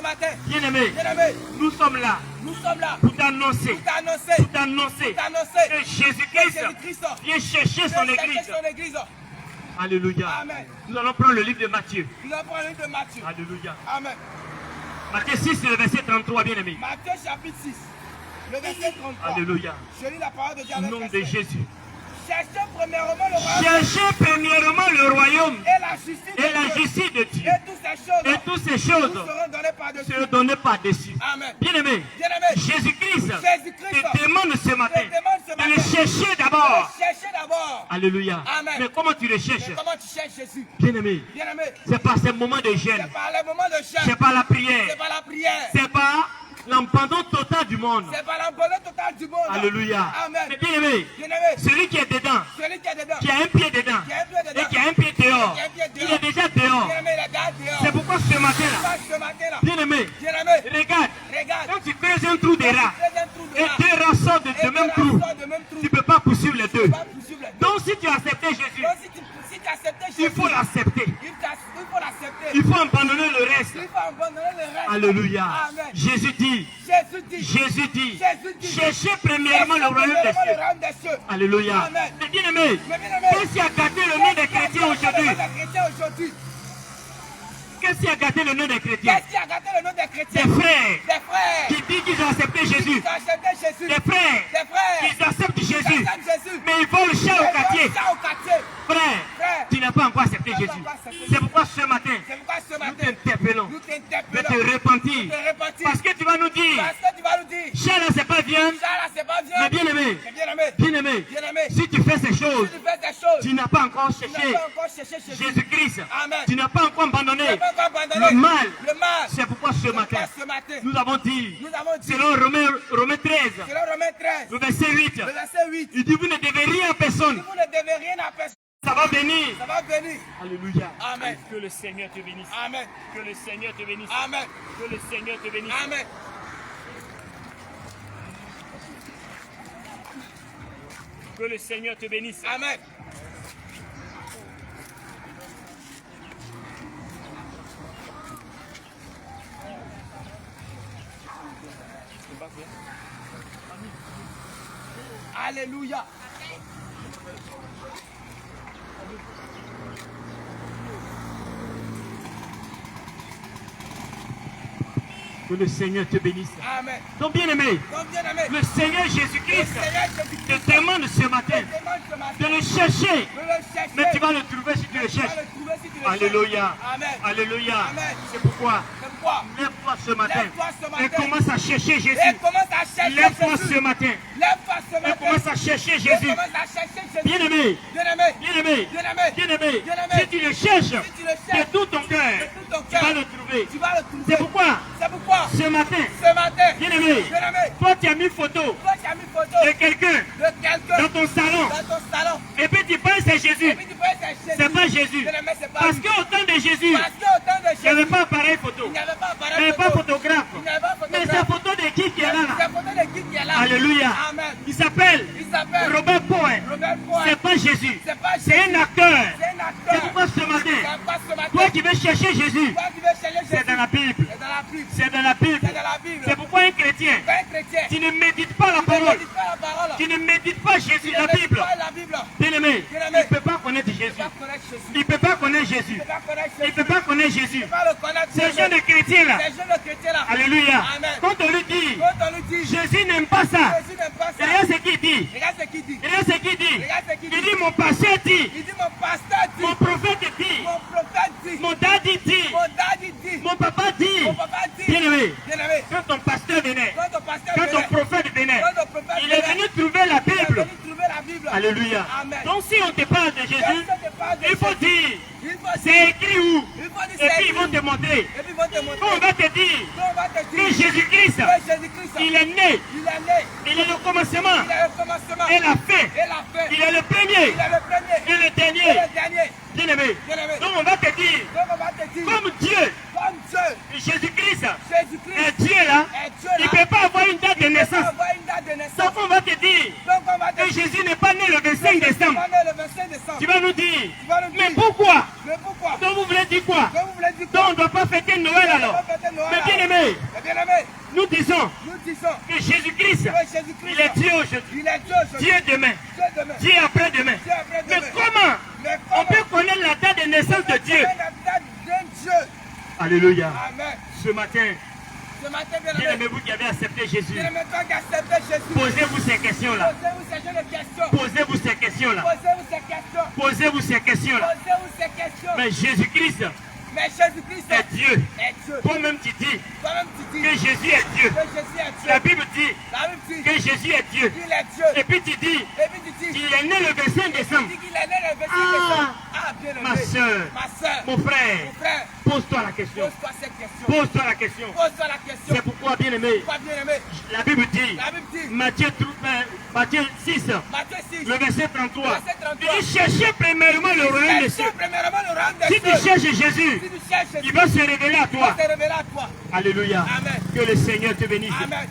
matin, bien-aimé, nous sommes là pour t'annoncer que Jésus-Christ vient chercher son église. Alléluia. Amen. Nous allons prendre le livre de Matthieu. Alléluia. Amen. Matthieu 6, le verset 33, bien-aimé. Matthieu chapitre 6, le verset 33. Alléluia. Je lis la parole de Dieu Au avec nom de respect. Jésus. Cherchez premièrement le royaume. Cherchez premièrement le royaume Et la justice et la de Dieu. justice de Dieu. Et toutes ces Et choses toutes ces choses seront données par-dessus. se donner par-dessus. Amen. Bien-aimé, Bien-aimé, Jésus-Christ Jésus-Christ te demande ce matin te demande ce de le matin chercher d'abord. cherchez d'abord. Alléluia. Amen. Mais comment tu le cherches? Mais comment tu cherches Jésus? Bien-aimé, Bien-aimé, c'est par ces moments de jeûne. c'est par les moments de jeûne. C'est par la prière. C'est par la prière. C'est par l'abandon total du monde. C'est par l'abandon total du monde. Alléluia. Amen. Mais bien-aimé, Bien-aimé, celui qui est dedans, celui qui est dedans, qui a un pied dedans qui a un pied dedans, et qui a un pied dehors, qui a un pied il dehors, est déjà dehors. bien-aimé, il est dehors. C'est pourquoi ce matin-là, Pourquoi ce matin-là, bien-aimé, bien-aimé, regarde, regarde, quand tu creuses un trou de rat fais un trou de et rat. deux rats sortent de Et ce même deux trou, rats sortent de même trou. tu ne peux pas poursuivre les deux. Pas possible. Donc si tu as accepté Jésus, Donc si tu acceptes il Jésus, faut l'accepter. il faut l'accepter. Il faut abandonner le reste. Il faut abandonner le reste. Alléluia. Amen. Jésus dit, Jésus dit, Jésus dit, Jésus dit, cherchez premièrement le royaume des premièrement le cieux. royaume des cieux. Alléluia. Amen. Mais bien-aimé, Mais bien-aimé, qu'est-ce qui a gâté le nom des chrétiens aujourd'hui? Qu'est-ce qui a gâté le nom des chrétiens? Qu'est-ce qui a gâté le nom des chrétiens? Des frères Des frères qui disent qu'ils ont accepté Jésus. qui ont accepté Jésus. Des frères Des frères qui acceptent qui Jésus. acceptent Jésus. Mais ils vont le chien au Ils quartier. vont ça au quartier. Frère, tu n'as pas encore accepté Tu n'as pas Jésus. encore accepté C'est pourquoi ce matin, C'est pourquoi ce nous matin, t'interpellons nous de t'interpellons. te repentir. De te repentir. Parce que tu vas nous dire, Parce que tu vas nous dire, cher là, c'est pas bien, ça là, c'est pas bien. mais bien-aimé, Mais bien-aimé, bien-aimé, bien-aimé, si tu fais ces choses, si tu fais des choses, tu n'as pas encore tu cherché n'as pas encore cherché Jésus. Jésus-Christ. Amen. Tu n'as pas encore abandonné Tu n'as pas encore abandonné le mal. Le mal. C'est pourquoi ce matin, Ce matin, nous avons dit, nous avons dit, selon Romains 13, selon Romains 13, le verset 8, le verset 8, il dit, vous ne devez rien à personne. vous ne devez rien à personne. Ça va venir. Ça va venir. Alléluia. Amen. Que le Seigneur te bénisse. Amen. Que le Seigneur te bénisse. Amen. Que le Seigneur te bénisse. Amen. Que le Seigneur te bénisse. Amen. Alléluia. Que le Seigneur te bénisse. Amen. Donc bien aimé, Donc bien aimé, le Seigneur Jésus-Christ Seigneur Jésus-Christ te demande ce matin demande ce matin de le chercher. de le chercher. Mais tu vas le trouver si tu le Tu vas cherches. le trouver si tu le Alléluia. cherches. Amen. Alléluia. Amen. C'est pourquoi C'est pourquoi lève-toi ce matin Lève-toi ce matin. et commence à chercher et Jésus. commence à chercher Lève-toi Jésus. ce matin Lève-toi ce et matin. commence à chercher Et Jésus. commence à chercher Jésus. Bien aimé, Bien aimé, bien aimé, bien aimé, bien aimé, Bien-aimé. si tu le cherches Si tu le de cherches tout ton cœur, de tout ton tu vas cœur, le trouver. tu vas le trouver. C'est pourquoi C'est pourquoi ce matin, ce matin, bien aimé, bien aimé, toi tu as mis photo toi qui as mis photo de quelqu'un de quelqu'un dans ton salon dans ton salon. et puis tu penses c'est Et Jésus. puis tu peux être Jésus. C'est pas Jésus. Bien aimé, c'est pas Parce lui. qu'au temps de Jésus, Parce qu'au temps de il n'y avait Jésus, pas appareil photo. il n'y avait pas Il n'y appareil avait pas photo. photographe. Il n'y avait pas Mais photographe. c'est photo de qui est là, là. C'est photo de qui est là. Alléluia. Amen. Il s'appelle Il s'appelle Robert Poin. Robert Poin. C'est pas Jésus. C'est pas C'est Jésus. un acteur. C'est un acteur. C'est pourquoi ce matin, C'est pas ce matin. toi qui veux chercher Jésus, Toi qui veux chercher Jésus. c'est dans la Bible. C'est dans la Bible. C'est dans la Bible. C'est dans la Bible. C'est pourquoi un chrétien, Quand un chrétien, tu ne médites pas la tu ne parole. médites pas la parole. Tu ne médites pas Jésus, Tu la ne médites Bible. pas la Bible. Bien aimé, il Bien-aimé. ne peut pas connaître Tu ne Jésus. peux pas connaître Jésus. Il ne peut pas connaître Tu Jésus. ne peux pas connaître Il ne Jésus. peut pas connaître Jésus. Tu ne peux pas le connaître Ces Jésus. jeunes chrétiens là, Ces jeunes chrétiens là. alléluia. Amen. Quand on lui dit, Quand on lui dit, Jésus n'aime pas ça, Jésus n'aime pas ça. regarde ce qu'il dit. Regarde ce qu'il dit. Regarde ce qu'il dit. Regarde ce qu'il Il dit. dit, mon pasteur dit, Il dit, mon pasteur dit, mon prophète dit, mon prophète dit, mon daddy dit, mon daddy dit, mon papa dit. mon papa dit. Bien aimé, Bien-aimé, quand ton pasteur venait, quand ton pasteur quand ton venait, prophète venait, quand ton prophète il est venait, venu trouver la il est Bible. venu trouver la Bible. Alléluia. Amen. Donc si on te parle de Jésus, Quand on te parle de il faut Jésus, dire, il faut dire, c'est écrit où? il faut dire Et c'est puis ils vont écrit. te montrer. Et puis ils vont te Quand on montrer. va te dire Quand on va te que dire Jésus-Christ, que Jésus-Christ, il est né, il est né, il est le commencement il est le commencement et la fin. et la fin. Il est le premier Il est le premier et le et dernier. le dernier. Bien aimé. Bien-aimé. Donc on va te dire, Donc on va te dire, comme Dieu, comme Dieu, Jésus-Christ Jésus-Christ est Dieu là, est Dieu il là, ne peut pas avoir une date de il peut pas naissance. avoir une date de naissance. Donc on va te dire Donc on va te que dire, Jésus n'est pas né le 25 décembre. on est le 25 décembre. Tu vas nous dire, Tu vas nous dire, mais pourquoi? mais pourquoi? Donc vous voulez dire quoi? Donc vous voulez dire Donc quoi? on ne doit pas fêter Noël alors. On va fêter Noël, Mais bien alors. aimé, Mais bien-aimé, nous disons nous disons que Jésus-Christ, que Jésus-Christ, il est Dieu aujourd'hui, il est Dieu aujourd'hui. Dieu demain, Dieu demain. Dieu après-demain. Dieu après Mais demain. comment Mais on comment peut connaître la date de naissance de Dieu? la date d'un Dieu. Alléluia. Amen. Ce matin, Ce matin, bien bien-aimé, aimé, vous qui avez accepté Jésus, bien-aimé, toi qui acceptes Jésus, posez-vous ces questions-là. posez-vous ces poser des questions. Posez-vous ces questions-là. Posez-vous ces questions. Posez-vous ces questions-là. Posez-vous ces questions. Mais Jésus-Christ Mais Jésus-Christ est Dieu. est Dieu. Toi-même tu dis Toi-même tu dis que Jésus est Dieu. que Jésus est Dieu. La Bible dit La Bible dit que Jésus est Dieu. qu'il est Dieu. Et puis tu dis Et puis tu dis qu'il est né le 25 décembre. qu'il est né le 25 Ah. décembre. Ah, bien aimé. Ma soeur, Ma soeur. mon frère, Mon frère. pose-toi la question. Pose-toi cette question. Pose-toi la question. Pose-toi la question. C'est pourquoi, bien aimé, Pourquoi, bien aimé? la Bible dit, La Bible dit Matthieu 6, Matthieu 6. le verset 33, Verset 33. il dit cherchez premièrement le royaume des cieux. Cherchez premièrement le royaume des Si tu cieux. cherches Jésus, Si tu cherches Jésus, il va se révéler à il toi. va se révéler à toi. Alléluia. Amen. Que le Seigneur te bénisse. Amen.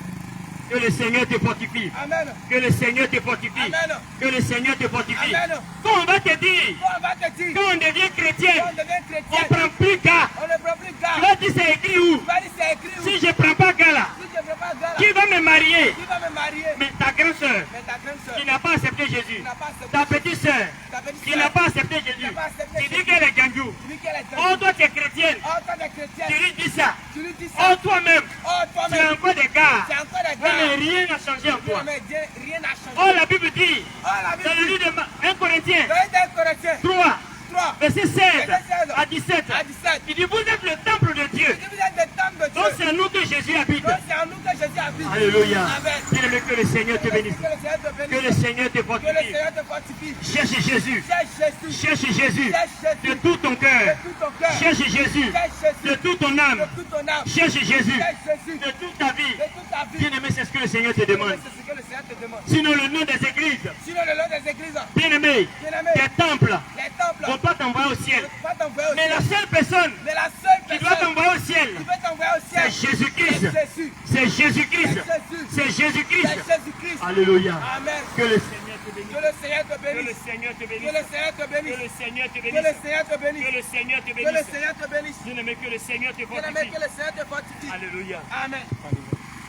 Que le Seigneur te fortifie. Amen. Que le Seigneur te fortifie. Amen. Que le Seigneur te fortifie. Amen. Quand on va te dire, Quand on va te dire, quand on devient chrétien, quand on devient on chrétien, ne prend plus garde. on ne prend plus Tu garde. vas dire c'est écrit où? Tu vas dire c'est écrit où? Si je ne prends pas garde là, Si je ne prends pas garde, qui va me marier? qui va me marier? Mais ta grande soeur Mais ta grande soeur qui n'a pas accepté Jésus, n'a pas accepté ta petite soeur ta petite qui sœur n'a pas accepté Jésus, n'a pas accepté tu dis Jésus. qu'elle est ganjou. Tu dis qu'elle est Oh, chrétienne. toi tu es chrétienne, Oh, toi t'es tu chrétienne. lui dis ça. Tu lui dis Oh, ça. toi-même, Oh, tu as toi-même. encore des gars. C'est encore des Mais gars. rien n'a changé en toi. Mais rien n'a changé. Oh, la Bible dit, Oh, la dans le Bible dit. livre de 1 Corinthiens Dans 1 Corinthiens 3, 3. verset 16 à 17, À 17. il dit, vous êtes le temple de Dieu. Si vous êtes des temple de Donc Dieu. c'est en nous que Jésus habite. Donc c'est en nous que Jésus habite. Alléluia. Amen. Bien-aimé, que le Seigneur te bénisse. Que le Seigneur te bénisse. Que le Seigneur te Que le fortifie. Seigneur te fortifie. Cherche Jésus. Cherche Jésus. Cherche Jésus Cherche Jésus. de tout ton cœur. De tout ton cœur. Cherche Jésus Cherche Jésus. de toute ton âme. De toute ton âme. Cherche Jésus Cherche Jésus. de toute ta vie. De toute ta vie. Bien-aimé, c'est ce que le Seigneur te demande. C'est ce que le Seigneur te demande. Sinon, le nom des églises, Sinon, le nom des églises, bien-aimé, Bien-aimé. des temples, les temples, ne vont pas t'envoyer au ciel. ne peuvent pas t'envoyer au Mais ciel. la seule personne Mais la seule qui doit personne t'envoyer au ciel, qui peut t'envoyer au ciel, c'est Jésus-Christ. c'est Jésus. C'est Jésus-Christ. C'est Jésus. C'est Jésus-Christ. C'est Jésus-Christ. Alléluia. Amen. Que le Seigneur te bénisse. Que le Seigneur te Que le bénisse. Seigneur te Que bénisse. le Seigneur te Que bénisse. le Seigneur te Que le bénisse. Seigneur te bénisse. Que le Seigneur te Que le bénisse. Seigneur te bénisse. Bien-aimé, que le Seigneur te Bien-aimé, fortifie. que le Seigneur te fortifie. Alléluia. Amen.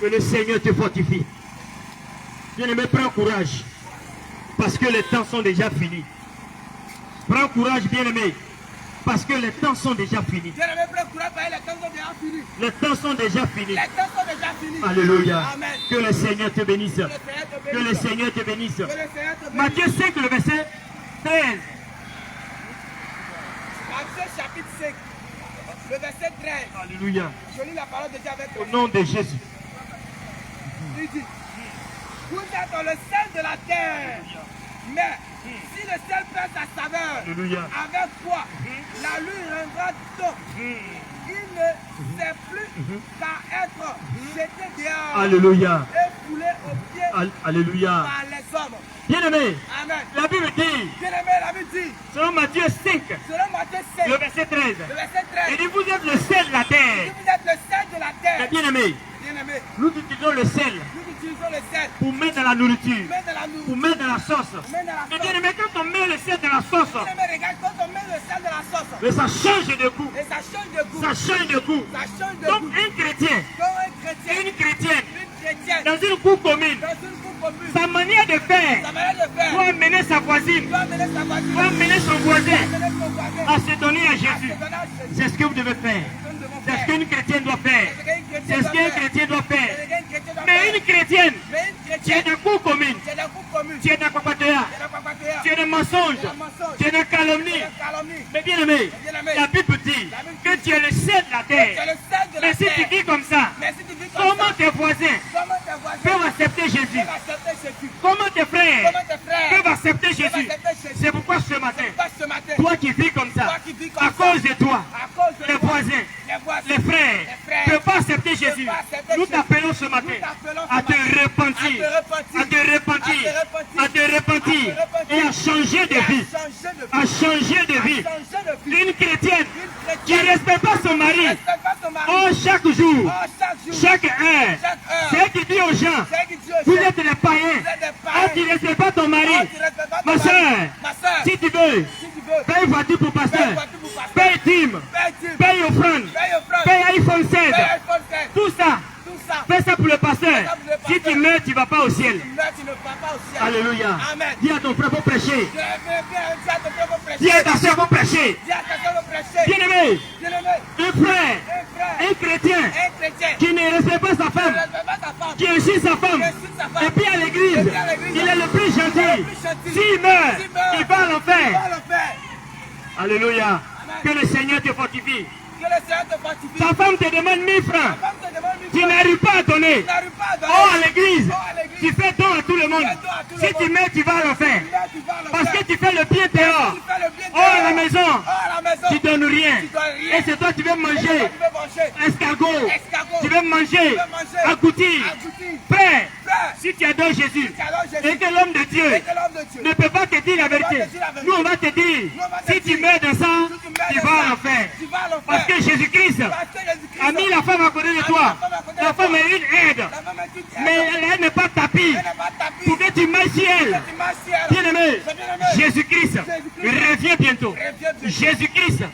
Que le Seigneur te fortifie. Bien-aimé, prends courage. Parce que les temps sont déjà finis. Prends courage, bien-aimé. Parce que les temps sont déjà finis. Bien-aimé, prends courage, parce que les temps sont déjà finis. Les temps sont déjà finis. Les temps sont déjà finis. Alléluia. Amen. Que le Seigneur te bénisse. Que le Seigneur te Que le bénisse. Seigneur te bénisse. Que le Seigneur te bénisse. Matthieu 5, le verset 13. Matthieu chapitre 5, le verset 13. Alléluia. Je lis la parole déjà avec Au toi. nom de Jésus. Il dit, vous êtes dans le sel de la terre. Mais si le sel perd sa saveur, Alléluia. avec quoi la lui rendra donc. Il ne sert plus qu'à être jeté dehors Alléluia. et foulé aux pieds Alléluia. par les hommes. Bien-aimé, Amen. la Bible dit, Bien-aimé, la Bible dit, selon Matthieu 5, selon Matthieu 5, le verset 13, le verset 13, il dit, vous êtes le sel de la si terre. vous êtes le sel de la Mais terre, bien-aimé, bien-aimé, nous utilisons le sel nous utilisons le sel, pour mettre dans la nourriture, mets dans la pour nourriture, mettre dans la sauce. mets dans la Mais sauce. bien-aimé, quand on met le sel dans la sauce, Bien-aimé, regarde, quand on met le sel dans la sauce, mais ça change de goût. et ça change de goût, Ça change de goût. ça change de Donc goût. un chrétien, Comme un chrétien, une chrétienne, une chrétienne, dans une cour commune, dans une coupe commune, sa manière de faire sa manière de faire, doit amener sa voisine, doit amener sa voiture, doit amener son voisin doit amener son voisin, à se donner à à Jésus. se donner à Jésus. C'est ce que vous devez faire. Nous devons C'est ce faire. qu'une chrétienne doit faire. C'est ce qu'un chrétien doit C'est faire. ce qu'un chrétien doit Mais faire. une chrétienne, Mais une tu es chrétienne, dans cour commune, c'est la coupe commune, tu es dans Papatea, c'est la papatéa, tu es dans mensonge, c'est la mensonge, tu es dans calomnie. c'est la calomnie. Mais bien aimé, Bien-aimé, la Bible dit que tu es le sel de la c'est terre. le sel de Mais la si tu terre. dis comme ça, Mais si tu vis comme comment ça, tes voisins comment tes voisins peuvent accepter Jésus? peuvent accepter Jésus? Comment tes frères Comment tes frères peuvent accepter peuvent Jésus? accepter Jésus? C'est pourquoi ce matin, Pas ce matin, toi qui vis comme ça, toi qui vis comme à ça, cause de toi, à cause de les toi, voisins, les voisins, les frères ne peuvent pas accepter Jésus. pas accepter Nous Jésus. t'appelons ce matin Nous t'appelons ce à te matin repentir, à te repentir, à te repentir, à à te repentir et à changer de vie, changer de vie, à changer de vie. changer de vie. Une chrétienne Une qui ne chrétienne respecte pas son mari, respecte pas son mari. oh chaque jour, Oh, chaque jour, chaque heure, chaque heure, c'est elle qui dit aux gens, c'est qui dit vous aux gens, êtes des païens, vous êtes des ah païens. tu ne respectes pas ton mari, Oh, tu respectes pas ton ma mari. soeur, Ma soeur, si tu veux, si tu veux, paye voiture pour paye pasteur, voiture pour pasteur, paye dîme, paye dîme, paye offrande, paye offrande, paye iPhone 16, paye iPhone 16, tout ça, tout ça. fais ça pour le pasteur. Fais ça pour le pasteur. Si tu meurs, tu ne vas pas au ciel. Tu meurs, tu ne vas pas au ciel. Alléluia. Amen. Dis à ton frère pour prêcher. Je vais bien dire à ton frère pour prêcher. Dis à ta soeur pour prêcher. Dis à ta soeur pour prêcher. Bien-aimé, Bien-aimé, un frère, un frère, un chrétien un chrétien, qui ne respecte pas sa ne femme, respecte pas ta femme, qui insulte sa femme, et puis à l'église, il est le plus gentil. S'il meurt, il va à l'enfer. Alléluia. Que le Seigneur te fortifie. Ta femme te demande 1000 francs. Tu n'arrives pas à donner. Oh, à l'église, tu fais don à tout le monde. Si tu mets, tu vas à l'enfer. Parce que tu fais le bien dehors. Oh, à la maison, tu donnes rien. Et c'est toi qui veux manger escargot. Tu veux manger agouti. Frère, si tu adores Jésus et que l'homme de Dieu ne peut pas te dire la vérité, nous on va te dire, si tu meurs dans ça, tu vas à l'enfer. Parce que Jésus-Christ a mis la femme à côté de toi. La femme est une aide, mais elle n'est pas tapis pour que tu marches sur elle. Bien-aimé, Jésus-Christ revient bientôt. Jésus-Christ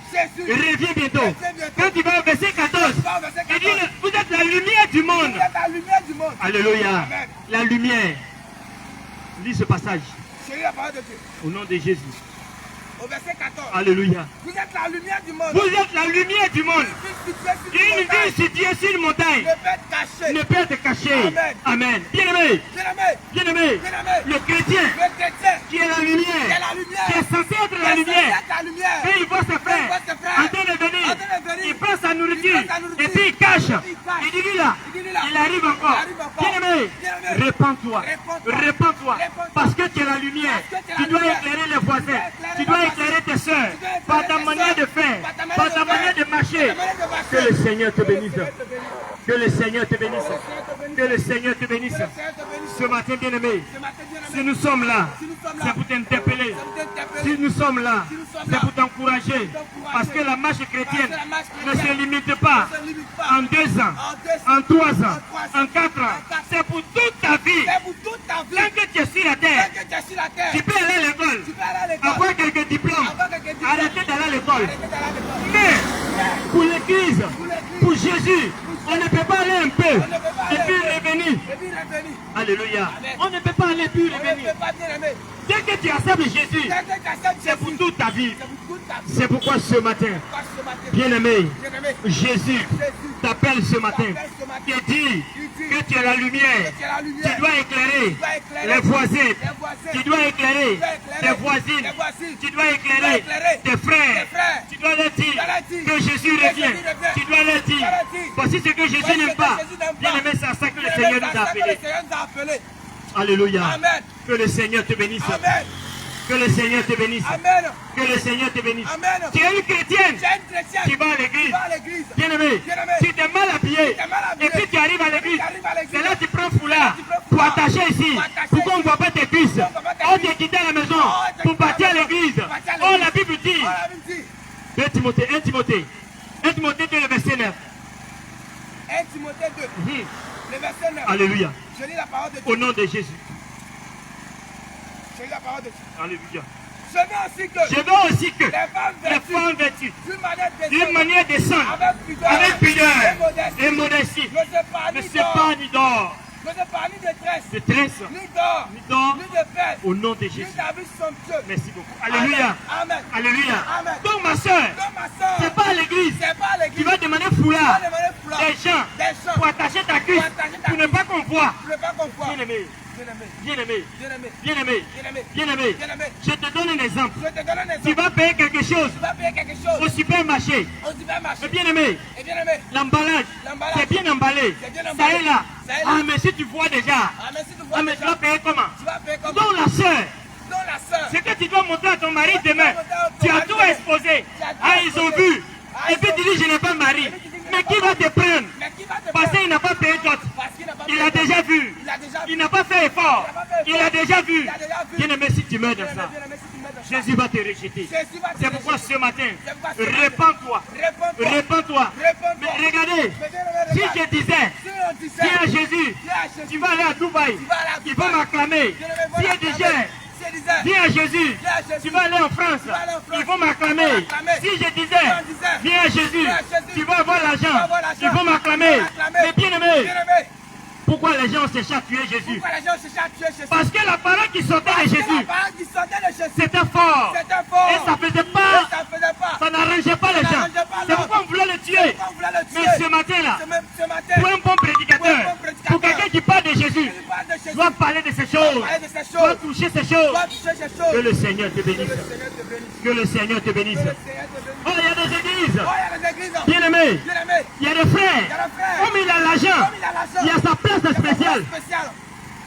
revient bientôt. Quand tu vas au verset 14, il dit, vous êtes la lumière du monde. Alléluia. La lumière. Lis ce passage. Au nom de Jésus. Au verset 14. Alléluia. Vous êtes la lumière du monde. Vous êtes la lumière du monde. Une ville située sur une montagne ne peut être cachée. Amen. Bien-aimé, bien-aimé, le chrétien qui est la lumière, qui est censé être la lumière, quand il voit ses frères en train de venir, il prend sa nourriture et puis il cache. Il dit là, il arrive encore. Bien-aimé, répands-toi, répands-toi, parce que tu es la lumière. Tu dois éclairer les voisins. Tu dois éclairer tes soeurs par ta manière de faire, par ta manière de marcher. Que le Seigneur te bénisse. Que le Seigneur te bénisse. Que le Seigneur te bénisse. Ce matin, bien-aimé, si nous sommes là, c'est pour t'interpeller. Si nous sommes là, c'est pour t'encourager. Parce que la marche chrétienne ne se limite pas en 2 ans, en 3 ans, en 4 ans. C'est pour toute ta vie. Tant que tu es sur la terre, tu peux aller à l'école, avoir quelques diplômes, arrêter d'aller à l'école. Mais pour l'église, pour Jésus, on ne peut pas aller un peu et puis revenir. Alléluia. On ne peut pas aller puis revenir. Dès que tu acceptes Jésus, c'est pour toute ta vie. C'est pourquoi ce matin, bien-aimé, Jésus t'appelle ce matin. Il dit que tu es la lumière. Tu dois éclairer les voisins. Tu dois éclairer tes voisines. Tu dois éclairer tes frères. Tu dois leur dire que Jésus revient. Tu dois leur dire, voici ce que Jésus n'aime pas. Bien-aimé, c'est à ça que le Seigneur nous a appelés. Alléluia. Amen. Que le Seigneur te bénisse. Amen. Que le Seigneur te bénisse. Amen. Que le Seigneur te bénisse. Amen. Tu es une chrétienne. Tu es une chrétienne. Tu vas à l'église. Bien-aimé, tu t'es mal habillé. Et puis tu arrives à l'église. C'est là que tu prends foulard pour attacher ici. Pour qu'on ne voit pas tes cuisses. On t'a quitté à la maison pour partir à l'église. Oh, la Bible dit. 1 Timothée 2, le verset 9. 1 Timothée 2, le verset 9. Alléluia. Je lis la parole de Dieu. Au nom de Jésus. Je lis la parole de Dieu. Alléluia. Je veux aussi que les femmes vêtues d'une manière décente, avec pudeur et modestie, ne se pas ni d'or, ne se pas ni de de tresse, ni d'or, ni d'or, ni de fête, au nom de ni Jésus. d'habits somptueux. Merci beaucoup. Alléluia. Amen. Alléluia. Amen. Donc ma soeur, Donc ma soeur, c'est pas à l'église. c'est pas à l'église. Tu vas demander foulard, Tu vas demander foulard, des gens, pour attacher ta cuisse, pour ne pas qu'on voit. Je ne veux pas qu'on voit. Bien-aimé, Bien-aimé, bien-aimé, bien-aimé, bien-aimé, bien-aimé, bien-aimé, bien-aimé. je te donne un exemple. Je te donne un exemple. Tu vas payer quelque chose Tu vas payer quelque chose au supermarché. au supermarché. Mais bien-aimé, Et bien-aimé, l'emballage, L'emballage. c'est bien emballé. C'est bien Ça emballé. est là. Ça est là. Ah, mais si tu vois déjà, ah, mais si tu vois ah, mais tu déjà, vas payer comment? tu vas payer comme Donc la soeur, Donc la sœur, ce que tu dois montrer à ton mari demain, tu as tout exposé. Tu as tout Ah, ils ont exposé. vu. Et puis tu dis, je n'ai pas mari. Mais qui va te prendre? mais qui va te Parce prendre? qu'il n'a pas payé d'autres. Parce qu'il n'a pas Il a payé. déjà vu. Il a déjà vu. Il n'a pas fait effort. Il a déjà vu. Il a déjà vu. Bien-aimé, si tu meurs dans ça, Bien-aimé, si tu mets dans ça, Jésus va te rejeter. Jésus va te C'est pourquoi rejeter. ce matin, C'est pourquoi ce matin, répands-toi. répands-toi. Répands-toi. Répands-toi. Mais regardez, Mais bien-aimé, si regarde. je disais, Si on disait, viens à Jésus, viens à Jésus, tu vas aller à Dubaï, tu vas aller à ils Dubaï. vont m'acclamer. Bien-aimé, Si voilà, je disais, si je disais, viens à Jésus, viens à Jésus, tu vas aller en France, tu vas aller en France, ils vont m'acclamer. ils vont m'acclamer. Si je disais, viens à Jésus, viens à Jésus, tu vas avoir tu vas l'argent, avoir l'argent, ils vont m'acclamer. ils vont m'acclamer. Mais bien aimé, Bien-aimé, pourquoi les gens cherchent à tuer Jésus? pourquoi les gens cherchent à tuer Jésus? Parce que la parole qui sortait de Parce que Jésus, la parole qui sortait de Jésus, c'était fort. c'était fort. Et ça faisait Et pas, ça faisait pas. ça n'arrangeait pas les Ça gens. n'arrangeait pas C'est l'homme. pourquoi on voulait le tuer. On voulait le tuer. Mais ce matin-là, Ce matin, pour un bon prédicateur, Pour un bon prédicateur, pour quelqu'un qui parle ces choses. Toi, tu sais ces Que choses. le Seigneur te Que bénisse. le Seigneur te bénisse. Que le Seigneur te bénisse. Que le Seigneur te bénisse. Oh, il y a des églises. Oh, il y a des églises. Bien-aimés. Bien-aimés. Il y a des frères. Il y a des frères. Comme il a l'argent, Comme il a l'argent. il y a sa place Il y a sa spéciale. place spéciale.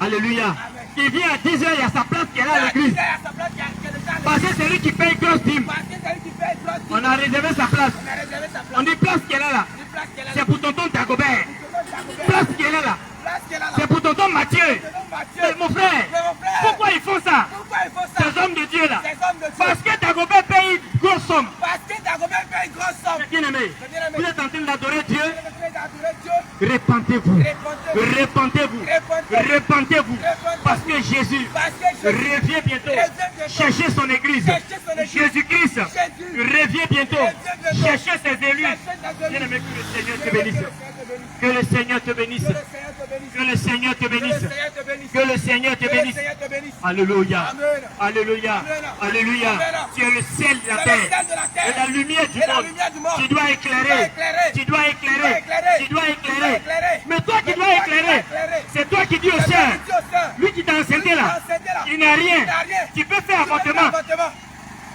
Alléluia. Amen. Il vient à 10 h, il y a sa place qui est là à l'église. Il y a sa place qui est déjà à Parce l'église. que c'est lui qui paye grosse dîme. Parce que c'est lui qui fait une grosse On a réservé sa place. On a réservé sa place. On dit place qui est là. Une place qui est là. C'est pour tonton Dagobert. Place Place qui est là. Place qui est là. C'est pour tonton Mathieu. Mathieu. Mais mon frère, Mais mon frère. pourquoi ils font ça? Pourquoi ils font ça? Ces hommes de Dieu là. Ces hommes de Dieu. Parce que Dagobert paye une grosse somme. Parce que Dagobert fait une grosse somme. Bien-aimé, Bien-aimé. vous êtes en train d'adorer Dieu. Vous êtes en train d'adorer Dieu. Repentez-vous. Repentez-vous. Repentez-vous. Repentez-vous. Repentez-vous. Repentez-vous. Parce que Jésus Parce que Jésus revient bientôt. revient bientôt. Cherchez son église. Cherchez son église. Jésus-Christ Jésus revient bientôt. revient bientôt. Cherchez ses élus. Cherchez ses élus. Bien-aimé, que le Seigneur te Que le bénisse. Seigneur te bénisse. Que le Seigneur te bénisse. Que le Seigneur te Que le Seigneur te bénisse. Que le bénisse. Seigneur te bénisse. Alléluia. Amen. Alléluia. Amen. Alléluia. Amen. Tu es le ciel de la Tu es le terre. ciel de la terre. Et la lumière du Et la monde. lumière du monde. Tu dois éclairer. Tu dois éclairer. Tu dois éclairer. Tu dois éclairer. éclairer. Mais toi qui dois éclairer, c'est toi qui dis au C'est toi Seigneur. qui dis au Seigneur. Lui qui t'a enseigné là, il n'a rien. Tu peux faire avortement.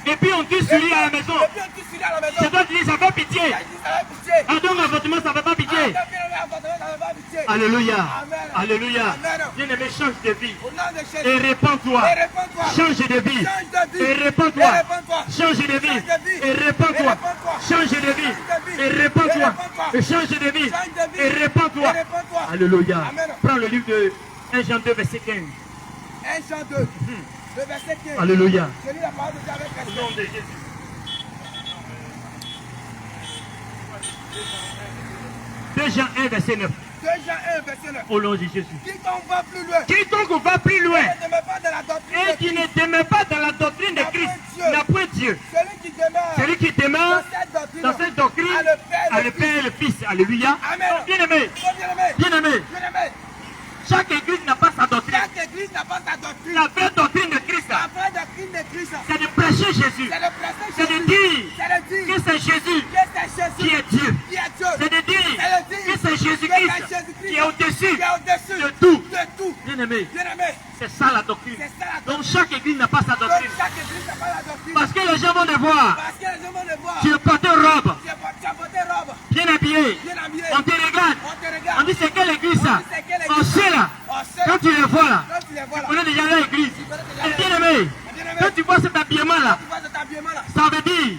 Et puis on tue sur lui à la maison. Et puis on tue sur lui à la maison. C'est toi qui dis ça fait pitié. Il a dit, ça va pitié. Ah donc avortement ça fait pas pitié. Ah, donc, il a avortement, ça va pitié. Alléluia. Amen. Alléluia. Amen. Bien-aimé, change de vie. Au nom de Jésus. Et répands-toi. Et répands-toi. Change de vie. Change de vie. Et répands-toi. Et répands-toi. Change de vie. Change de vie. Et répands-toi. Et répands-toi. Change de vie. Change de vie. Et répands-toi. Et répands-toi. Et change de vie. Change de vie. Et répands-toi. Et répands-toi. Alléluia. Amen. Prends le livre de 1 Jean 2, verset 15. 1 Jean 2, le verset 15. Alléluia. Je lis la parole de Dieu avec Au respect. nom de Jésus. 2 Jean 1, verset 9. 2 Jean 1, verset 9. Au nom de Jésus. Quiconque va plus loin, Quiconque va plus loin ne demeure pas dans la doctrine et de qui Christ. ne demeure pas dans la doctrine de Christ n'a point Dieu. Celui qui demeure Celui qui demeure dans cette doctrine a le Père et le Fils. Alléluia. Amen. Donc, bien-aimé, Bien-aimé, bien-aimé, bien-aimé, chaque église n'a pas sa doctrine. chaque église n'a pas sa doctrine. La vraie doctrine de Christ, La vraie doctrine de Christ, c'est de prêcher Jésus. c'est le prêcher C'est de Jésus. dire C'est de dire que c'est Jésus que c'est Jésus qui est Dieu. qui est Dieu. C'est de dire que c'est Jésus-Christ qui est au-dessus Qui est au-dessus de tout. de tout. Bien-aimé, Bien-aimé, c'est ça la doctrine. c'est ça la Donc doctrine. chaque église n'a pas sa Donc doctrine. chaque église n'a pas la doctrine. Parce que les gens vont te voir. Parce que les gens vont le voir. Tu portes robe, Tu as porté robe, bien habillé. bien habillé. On te regarde. On te On regarde. dit c'est quelle église ça? On dit, c'est quelle On église? sait là. On sait. Quand tu les vois là, Quand tu les vois tu là, connais déjà l'église. connais déjà Et bien-aimé, Bien-aimé. quand tu vois cet habillement là, tu vois cet habillement là. ça veut dire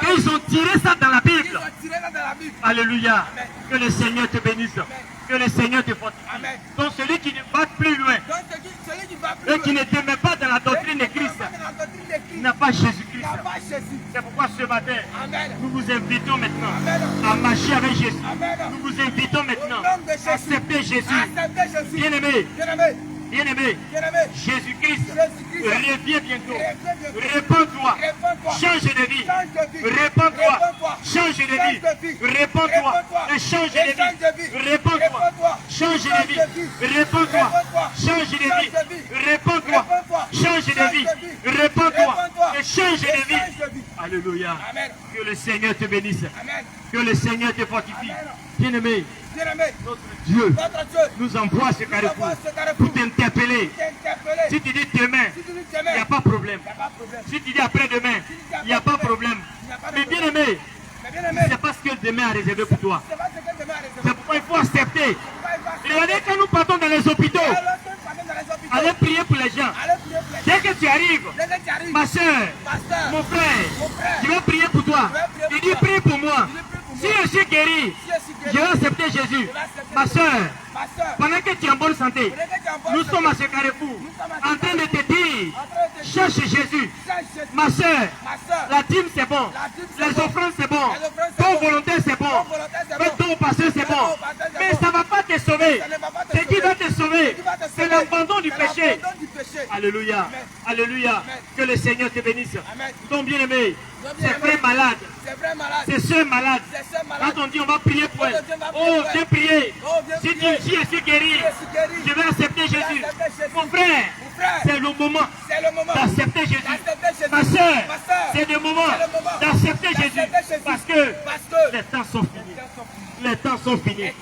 qu'ils ont tiré ça dans la Ils Bible. ont tiré ça dans la Bible. Alléluia. Amen. Que le Seigneur te bénisse. Que le Seigneur te fortifie. Amen. Donc celui qui ne va plus loin Donc celui qui va plus et qui loin, ne demeure pas dans la doctrine de Christ dans la doctrine de Christ, n'a pas Jésus-Christ. n'a pas Jésus. C'est pourquoi ce matin, Amen. nous vous invitons maintenant Amen. à marcher avec Jésus. Amen. Nous vous invitons maintenant Au nom de Jésus. à accepter Jésus. Acceptez Jésus. Bien-aimé, Bien-aimé, bien-aimé, bien-aimé. Jésus-Christ Jésus-Christ. revient bientôt. Revient bientôt. Répands-toi. Répands-toi. Change de vie. Change de vie. Répands-toi. Répands-toi. Change de Change vie. de vie. Répands-toi. Répands-toi. Et change Et de change de vie. vie. Répands-toi. Répands-toi. Change de Change vie. de vie. Répands-toi. Répands-toi. Change de Change vie. de vie. Répands-toi. Répands-toi. Change de Change vie. de vie. Répands-toi. Répands-toi. Et change Et de vie. change de vie. Alléluia. Amen. Que le Seigneur te bénisse. Amen. Que le Seigneur te fortifie. Amen. Bien-aimé, Bien-aimé, notre Dieu notre Dieu nous envoie à ce carrefour envoie ce carrefour pour t'interpeller. t'interpeller. Si tu dis demain, Si tu dis il demain, n'y a pas de problème. il n'y a pas de problème. Si tu dis après-demain, il n'y a pas de problème. Mais bien aimé, Mais bien-aimé, c'est pas ce que demain a réservé pour toi. c'est pas ce que demain a réservé. C'est pourquoi il faut accepter. Pourquoi il va se Regardez quand nous partons dans les hôpitaux, Alors, quand tu vas dans les hôpitaux, allez prier pour les gens. allez prier pour les gens. Dès que tu arrives, Dès que tu arrives, ma soeur, pasteur, mon frère, mon frère, je vais prier pour toi. Je vais prier pour Il dit toi. prie pour moi. Il dit, prie pour Si moi. je suis guéri, si je suis je guéri, vais accepter Jésus. je vais accepter Ma Jésus. soeur, Ma soeur, pendant que tu es en bonne santé, pendant que tu es en bonne nous santé, sommes à ce carrefour, en train de te dire, en train de te dire, cherche Jésus. cherche Jésus. Ma soeur, Ma soeur, la dîme c'est bon, La dîme, c'est les bon. offrandes c'est bon, Les offrandes, c'est ton bon. volonté c'est bon, Ton volonté, c'est mais bon. ton pasteur c'est Mais bon. ton pasteur, c'est Mais bon. ça ne va pas te sauver. Ça ne va pas te Ce qui sauver. va te sauver, Ce qui va te c'est sauver, l'abandon du c'est péché. l'abandon du péché. Alléluia, Amen. alléluia. Amen. Que le Seigneur te bénisse. Amen. Ton bien-aimé, Ton c'est bien-aimé. frère malade, C'est vrai malade. c'est soeur malade. C'est soeur malade. Quand on dit on va prier pour elle, Quand on dit on va prier oh pour viens elle. prier. Oh, viens Si prier. tu si je suis guéri, Je suis guéri. je vais accepter Jésus. accepter Jésus. Mon frère, Mon frère, c'est le moment c'est le moment d'accepter Jésus. d'accepter Jésus. Ma soeur, Ma soeur, c'est le moment c'est le moment d'accepter d'accepter Jésus. Jésus. Parce que Parce que les temps sont finis. les temps sont finis.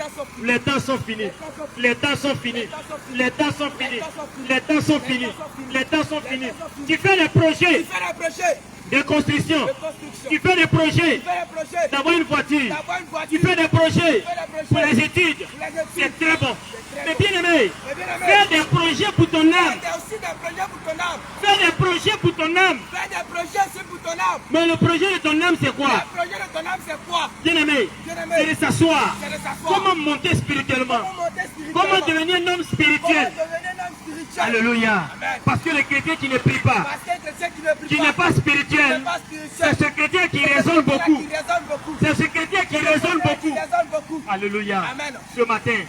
Les temps sont finis. Les temps sont finis. Les temps sont finis. Les temps sont finis. Les temps sont finis. Les temps sont finis. Les temps sont finis. finies. Tu fais des projets Tu fais des projets de construction. de construction. Tu fais des projets Tu fais des projets d'avoir une voiture. d'avoir une voiture. Tu fais des projets pour les études. Pour les études. C'est très bon. très Mais bon. bien aimé, Mais bien aimé, fais des projets pour ton âme. fais aussi des projets pour ton âme. Fais des projets pour ton âme. Fais des projets aussi pour ton âme. Mais le projet de ton âme, c'est quoi? Le projet de ton âme, c'est quoi? Bien aimé, Bien-aimé, c'est de s'asseoir. c'est de s'asseoir. Comment monter spirituellement? Comment monter spirituellement? Comment devenir un homme Comment spirituel? devenir un homme spirituel? Alléluia. Amen. Parce que le chrétien qui ne prie pas, Parce que les chrétiens qui ne prient qui n'est pas spirituel, qui n'est pas spirituel, c'est ce chrétien qui raisonne beaucoup. qui raisonne beaucoup. C'est ce chrétien qui raisonne beaucoup. Qui raisonne beaucoup. Alléluia. Amen. Ce matin,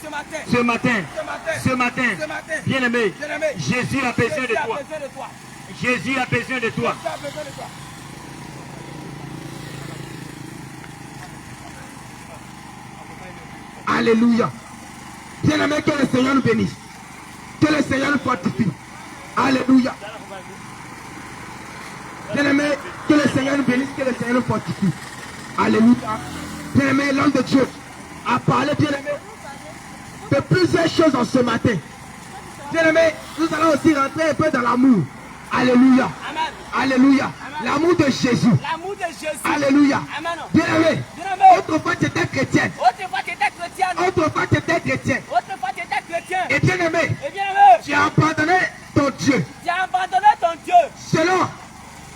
Ce matin, ce matin, ce matin, ce matin, ce matin, bien aimé, bien-aimé, Jésus a besoin de Jésus a toi. besoin de toi. Jésus a besoin de toi. Jésus a besoin de toi. Alléluia. Bien-aimé, que le Seigneur nous bénisse. Que le Seigneur nous fortifie. Alléluia. Bien-aimé, que le Seigneur nous bénisse, que le Seigneur nous fortifie. Alléluia. Bien-aimé, l'homme de Dieu a parlé, bien-aimé, de plusieurs choses en ce matin. Bien-aimé, nous allons aussi rentrer un peu dans l'amour. Alléluia. Amen. Alléluia. L'amour de Jésus. L'amour de Jésus. Alléluia. Amen. Bien-aimé, Bien-aimé. autrefois tu étais chrétienne. Autrefois tu étais chrétienne. Autrefois tu étais chrétien. Autrefois tu étais chrétien. Et bien-aimé, Et bien-aimé, tu as abandonné ton Dieu. tu as abandonné ton Dieu. Selon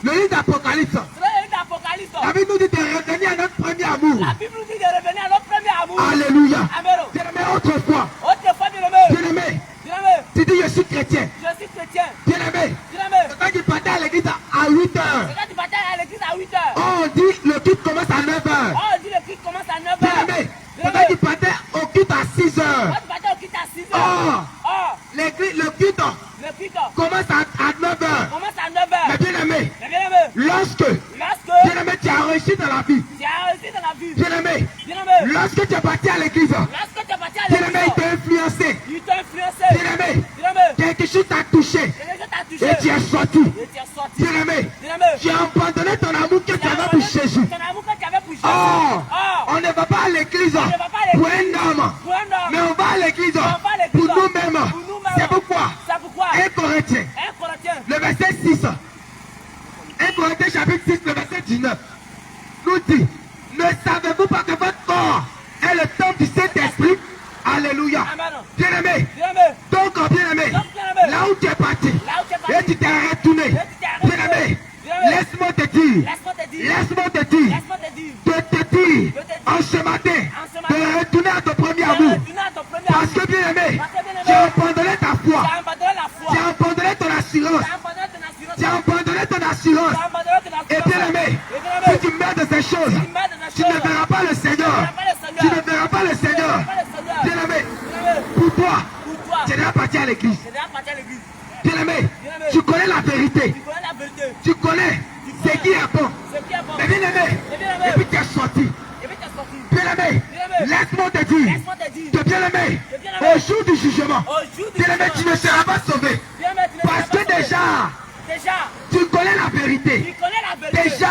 le livre d'Apocalypse, Selon le livre d'Apocalypse, la Bible nous dit de revenir à notre premier amour. la Bible nous dit de revenir à notre premier amour. Alléluia. Amen. Bien-aimé, autrefois, Autrefois, bien-aimé, bien-aimé, bien-aimé, tu dis je suis chrétien. je suis chrétien. Bien-aimé, Bien-aimé, quand tu partais à l'église à 8 heures, quand tu partais à l'église à 8 h, on dit le culte commence à 9 heures. on dit le culte commence à 9 h. Bien-aimé, quand tu partais au culte à 6 heures, Quand tu partais au culte à 6 h, oh, l'église, le culte le culte commence à 9 heures. commence à 9 h. Mais bien-aimé, Mais bien-aimé, lorsque, lorsque bien-aimé, tu as réussi dans la vie, tu as réussi dans la vie, bien-aimé, bien-aimé, lorsque tu es parti à l'église, lorsque tu es parti à bien-aimé, il l'église, t'a influencé, il t'a influencé. bien-aimé, Bien-aimé, quelque chose t'a touché quelque chose t'a touché. et tu es sorti. Et tu es sorti. Bien-aimé, Bien-aimé, tu as abandonné ton amour que tu avais pour Jésus. ton amour que tu avais pour Jésus. Oh, Oh, on ne va pas à l'église ne va pas à pour l'église. un homme, pour un homme. mais on va à l'église va à l'église pour nous-mêmes. pour nous-mêmes. C'est pourquoi C'est pourquoi 1 Corinthiens, 1 Corinthiens, le verset 6, 1 Corinthiens chapitre 6, le verset 19, nous dit, ne savez-vous pas que votre corps est le temple du Saint-Esprit? Alléluia. Amen. Bien-aimé, Bien-aimé, donc bien-aimé, Donc, bien-aimé, là où tu es parti, là où tu es parti, et tu t'es retourné, tu t'es retourné. bien-aimé, Bien-aimé, laisse-moi te dire, laisse-moi te dire, laisse-moi te dire, laisse-moi te dire, de te dire, en ce matin, de retourner à ton premier amour. retourner à ton premier Parce amour. que bien-aimé, Parce que bien-aimé, tu as abandonné ta tu foi, as abandonné la foi, tu as abandonné ton assurance, tu as abandonné ton assurance, tu as abandonné ton assurance. tu as abandonné ton Et assurance. bien-aimé, Et bien-aimé, si tu meurs de ces choses, tu mets dans la tu ne verras pas le tu Seigneur. verras pas le Seigneur. Tu ne verras pas le Seigneur. Tu verras pas le Seigneur. Bien-aimé, Bien-aimé, pour toi, pour toi, tu es déjà parti à l'église. c'est déjà parti à l'église. Bien-aimé, tu connais la vérité. Tu connais la vérité. Tu connais ce qui est bon. C'est qui est bon. Mais bien-aimé, Mais bien-aimé, et puis tu es sorti. et puis tu es sorti. Bien-aimé, Bien-aimé, laisse-moi te dire laisse-moi te dire, que bien-aimé, Que bien-aimé, au jour du jugement, au jour du bien-aimé, tu ne seras pas sauvé. Bien-aimé, tu ne Parce seras que pas sauvé. déjà, Déjà, tu connais la tu vérité. connais la vérité. Déjà,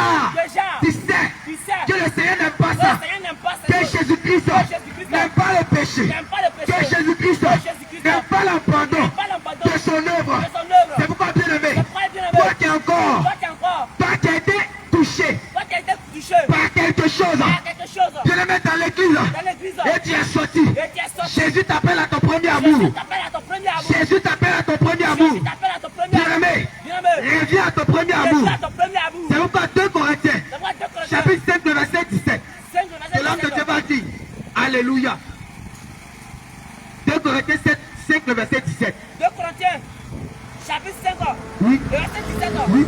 tu tu sais sais que le Seigneur n'aime pas que ça. le Seigneur n'aime pas ça. Que Jésus-Christ Jésus-Christ n'aime pas le péché. n'aime pas le Que péché. Jésus-Christ Jésus-Christ n'aime pas l'abandon n'aime pas l'abandon de son œuvre. de son œuvre. C'est pourquoi, bien-aimé, C'est pourquoi, bien-aimé, toi qui es encore, toi qui es encore, toi qui as été touché toi qui as été touché par quelque chose, par quelque chose bien-aimé, dans l'église, dans l'église et tu es sorti. et tu es sorti. Jésus t'appelle à ton premier Jésus amour. t'appelle à ton premier amour. Jésus t'appelle à ton premier amour. Jésus t'appelle à ton premier amour. Bien-aimé, Bien-aimé, reviens à ton premier amour. reviens à ton premier amour. C'est pourquoi 2 Corinthiens, C'est pourquoi 2 Corinthiens, chapitre 5, le verset 17. 5, C'est l'homme de Dieu va dire. Alléluia. 2 Corinthiens 5, le verset 17. 2 Corinthiens, chapitre 5, Oui, le verset 17. oui.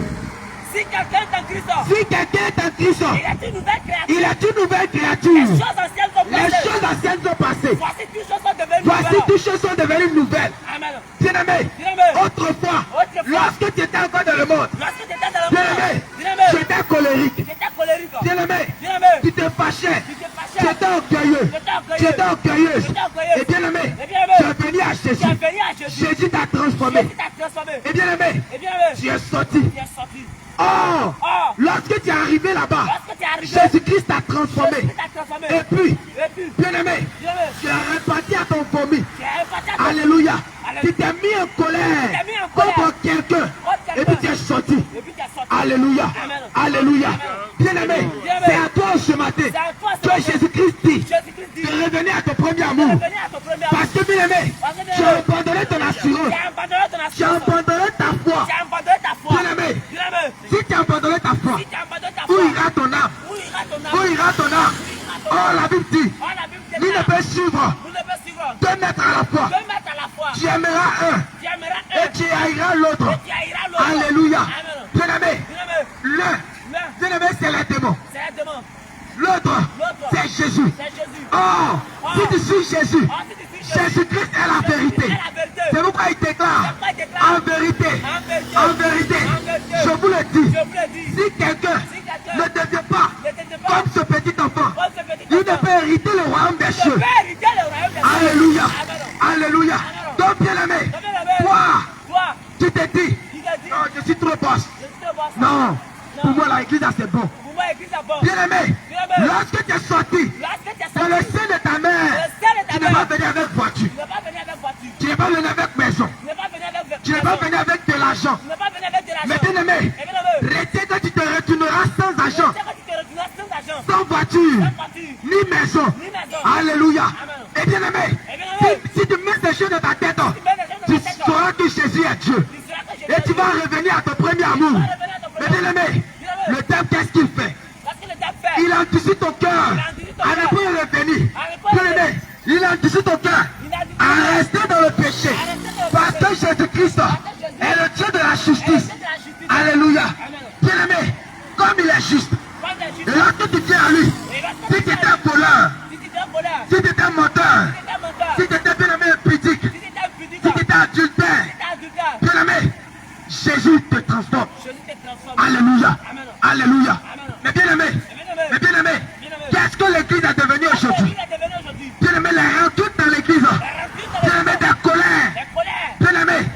Si quelqu'un est en Christ, Si quelqu'un est en Christ, il est une nouvelle créature. il est une nouvelle Les créature. choses anciennes sont Les passées. choses anciennes sont passées. Voici toutes choses sont devenues Voici nouvelles. toutes choses sont devenues nouvelles. Amen. Bien-aimé, Bien-aimé, autrefois, Autrefois, lorsque tu étais encore dans le monde, lorsque tu étais dans le bien-aimé, monde, bien-aimé, tu étais colérique. tu étais colérique. Bien-aimé, Bien-aimé, tu te fâchais. tu te Tu fâchais. étais orgueilleux. Tu étais orgueilleux. Tu étais orgueilleuse. Tu étais orgueilleuse. Et bien-aimé, Et bien-aimé, tu es venu à tu es Jésus. venu à Jésus. Jésus t'a transformé. Jésus t'a transformé. Et bien-aimé, Et bien-aimé, tu es sorti. tu es sorti. Oh, Or, lorsque tu es arrivé là-bas, lorsque tu es arrivé, Jésus-Christ t'a transformé. Jésus t'a transformé. Et puis, Et puis, bien-aimé, bien-aimé, tu es reparti à ton vomi. tu es reparti à ton- Alléluia. Alléluia. Tu t'es mis en colère Tu t'es mis en colère. contre quelqu'un. Oh, Et puis tu es sorti. Et puis tu es sorti. Alléluia. Amen. Alléluia. Bien-aimé, c'est à toi ce matin C'est à toi ce que matin. Jésus-Christ dit Jésus-Christ dit. de revenir à ton premier amour. Revenez à ton premier amour. Parce que bien-aimé, Parce que tu as abandonné ton assurance. Tu as abandonné ton Tu as assurance. abandonné ta foi. Tu as abandonné ta foi. Bien-aimé, Bien-aimé. si tu as abandonné ta foi, Si tu as abandonné ta où foi. ira ton âme? Où ira ton âme? Où ira ton âme? Oh, la Bible dit, Oh, la Bible il ne déclare. peut suivre Vous ne pouvez suivre. 2 mètres à la fois. 2 mètres à la fois. Tu aimeras un Tu aimeras et un. tu haïras l'autre. Et tu haïras l'autre. Alléluia. Amen. Bien-aimé, Bien-aimé. l'un, L'un, bien-aimé, c'est les démons. c'est la demande. L'autre, L'autre, c'est Jésus. c'est Jésus. Oh, si tu suis Jésus, Oh, si tu suis Jésus, Jésus-Christ est la vérité. c'est la vérité. C'est pourquoi il déclare, C'est pourquoi il déclare, en vérité, en vérité, en vérité, en vérité, je vous le dis, je vous le dis, si quelqu'un si quelqu'un ne devient pas ne devient pas comme ce petit enfant, comme ce petit il ne enfant, peut hériter le royaume des il cieux. peut hériter le royaume des cieux. Alléluia. Amen. Alléluia. Donc bien aimé, Bien-aimé, toi, toi, tu te dis, il t'a dit, non, je suis trop boss. je te vois ça. Non, pour moi la église c'est bon. Pour moi, église d'abord. Bien aimé, Bien-aimé. lorsque tu es sorti Lorsque tu es dans sorti, le sein de ta mère, le sein de ta tu n'es pas mère, venu avec voiture, tu n'es pas venu avec voiture, tu n'es pas venu avec maison, tu n'es pas venu avec tu n'es pas venu avec de l'argent. tu n'es pas venu avec de Mais l'argent. bien aimé, Et bien-aimé, retiens que tu te retourneras sans argent, c'est quand tu te retournes sans argent, sans voiture, sans voiture, ni maison. ni maison. Alléluia. Amen. Et bien aimé, Et bien-aimé, si tu mets ces choses dans ta tête, tu sauras que Jésus est Dieu. tu seras que Jésus Et tu vas revenir à ton premier amour. va revenir à ton Mais premier bien aimé, le diable, qu'est-ce qu'il fait? Parce que le diable fait. Il endurcit ton cœur à ne plus revenir. Bien aimé, il endurcit ton cœur à rester dans le péché. Parce que Jésus-Christ est le Dieu de la justice. Alléluia. Bien aimé, comme il est juste, et lorsque tu viens à lui, si tu étais un voleur, Si tu es un voleur, si tu étais un menteur, si tu es un menteur, si tu étais bien aimé impudique, si tu es un pudique, si tu étais adultère, si tu es adultère, bien aimé, Jésus te transforme. Jésus te transforme. Alléluia. Amen. Alléluia. Amen. Mais bien aimé, mais bien aimé, qu'est-ce que l'église est devenue aujourd'hui? Il est devenu aujourd'hui. Bien aimé, les rencontres dans l'église, La rencontre dans bien aimé, des colères, les colères. bien aimé,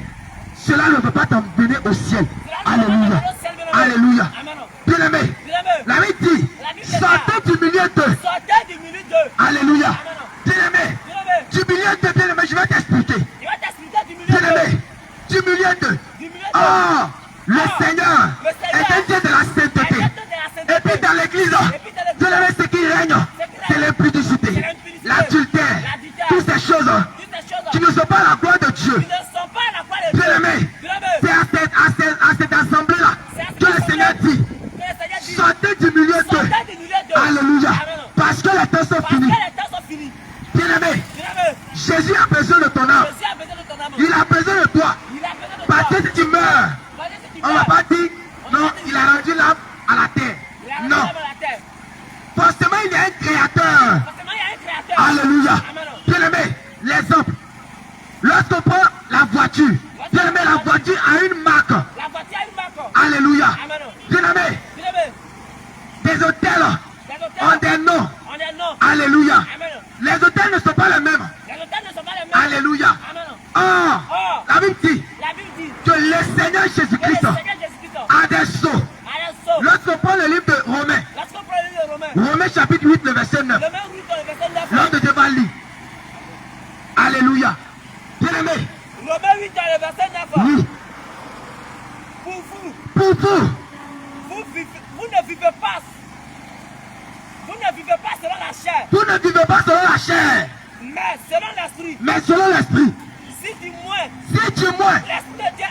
cela ne peut pas t'emmener au ciel. Cela ne peut pas Alléluia. t'amener au ciel, bien-aimé. Alléluia. Amen. Bien aimé, Bien-aimé, la Bible dit, La Bible déclare, sortez du milieu d'eux. sortez du milieu d'eux. Alléluia. Amen. Bien aimé, Bien-aimé, du milieu d'eux, bien aimé, je vais t'expliquer. il va t'expliquer du milieu Bien d'eux. aimé, du milieu d'eux. Du milieu d'eux. Oh, le Ah, Seigneur le Seigneur est un Dieu de la est sainteté. un Dieu de la sainteté. Et puis dans l'église, Et puis dans l'église, bien aimé, ce qui règne, c'est l'impudicité, c'est l'impudicité, l'adultère, l'adultère, toutes ces choses toutes ces choses qui ne sont pas la gloire de Dieu. qui ne sont pas la gloire de Dieu. Bien aimé, Bien-aimé, c'est à cette assemblée-là c'est à que le Seigneur dit, que le Seigneur dit, sortez du milieu d'eux. sortez du milieu d'eux. Alléluia. Amen. Parce que les temps sont Parce que finis. les temps sont finis. Bien aimé, Bien-aimé, Jésus a besoin de ton âme. Jésus a besoin de ton âme. Il a besoin de toi. Il a besoin de Parce toi. que si tu meurs, Parce que si tu on ne va meurs, pas dire, non, il a rendu l'âme à la terre. il a rendu Non. l'âme à la terre. Forcément, il y a un créateur. Forcément, il y a un créateur. Alléluia. Amen. Bien aimé, l'exemple. Lorsqu'on prend la voiture, bien aimé, la voiture a une marque. La voiture a une marque. Alléluia. Amen. Bien aimé, Bien-aimé, des hôtels les ont hôtels, des noms. on est non. Alléluia. Amen. Les hôtels ne sont pas les mêmes. Les hôtels ne sont pas les mêmes. Alléluia. Amen. Or, la Bible dit La Bible dit que le Seigneur que le Jésus-Christ Seigneur Jésus-Christ a des sceaux. a les sceaux. Lorsqu'on prend le livre de Romains, Lorsqu'on prend le livre de Romains, Romains chapitre 8, le verset 9, le même livre dans le verset 9, l'homme de Dieu va lire. Alléluia. Bien aimé, Romains 8 dans le verset 9, oui, pour vous, pour vous, vous ne vivez pas. Vous ne vivez pas selon la chair, vous ne vivez pas selon la chair, mais selon l'esprit. mais selon l'esprit. Si du moins Si du moins l'esprit de Dieu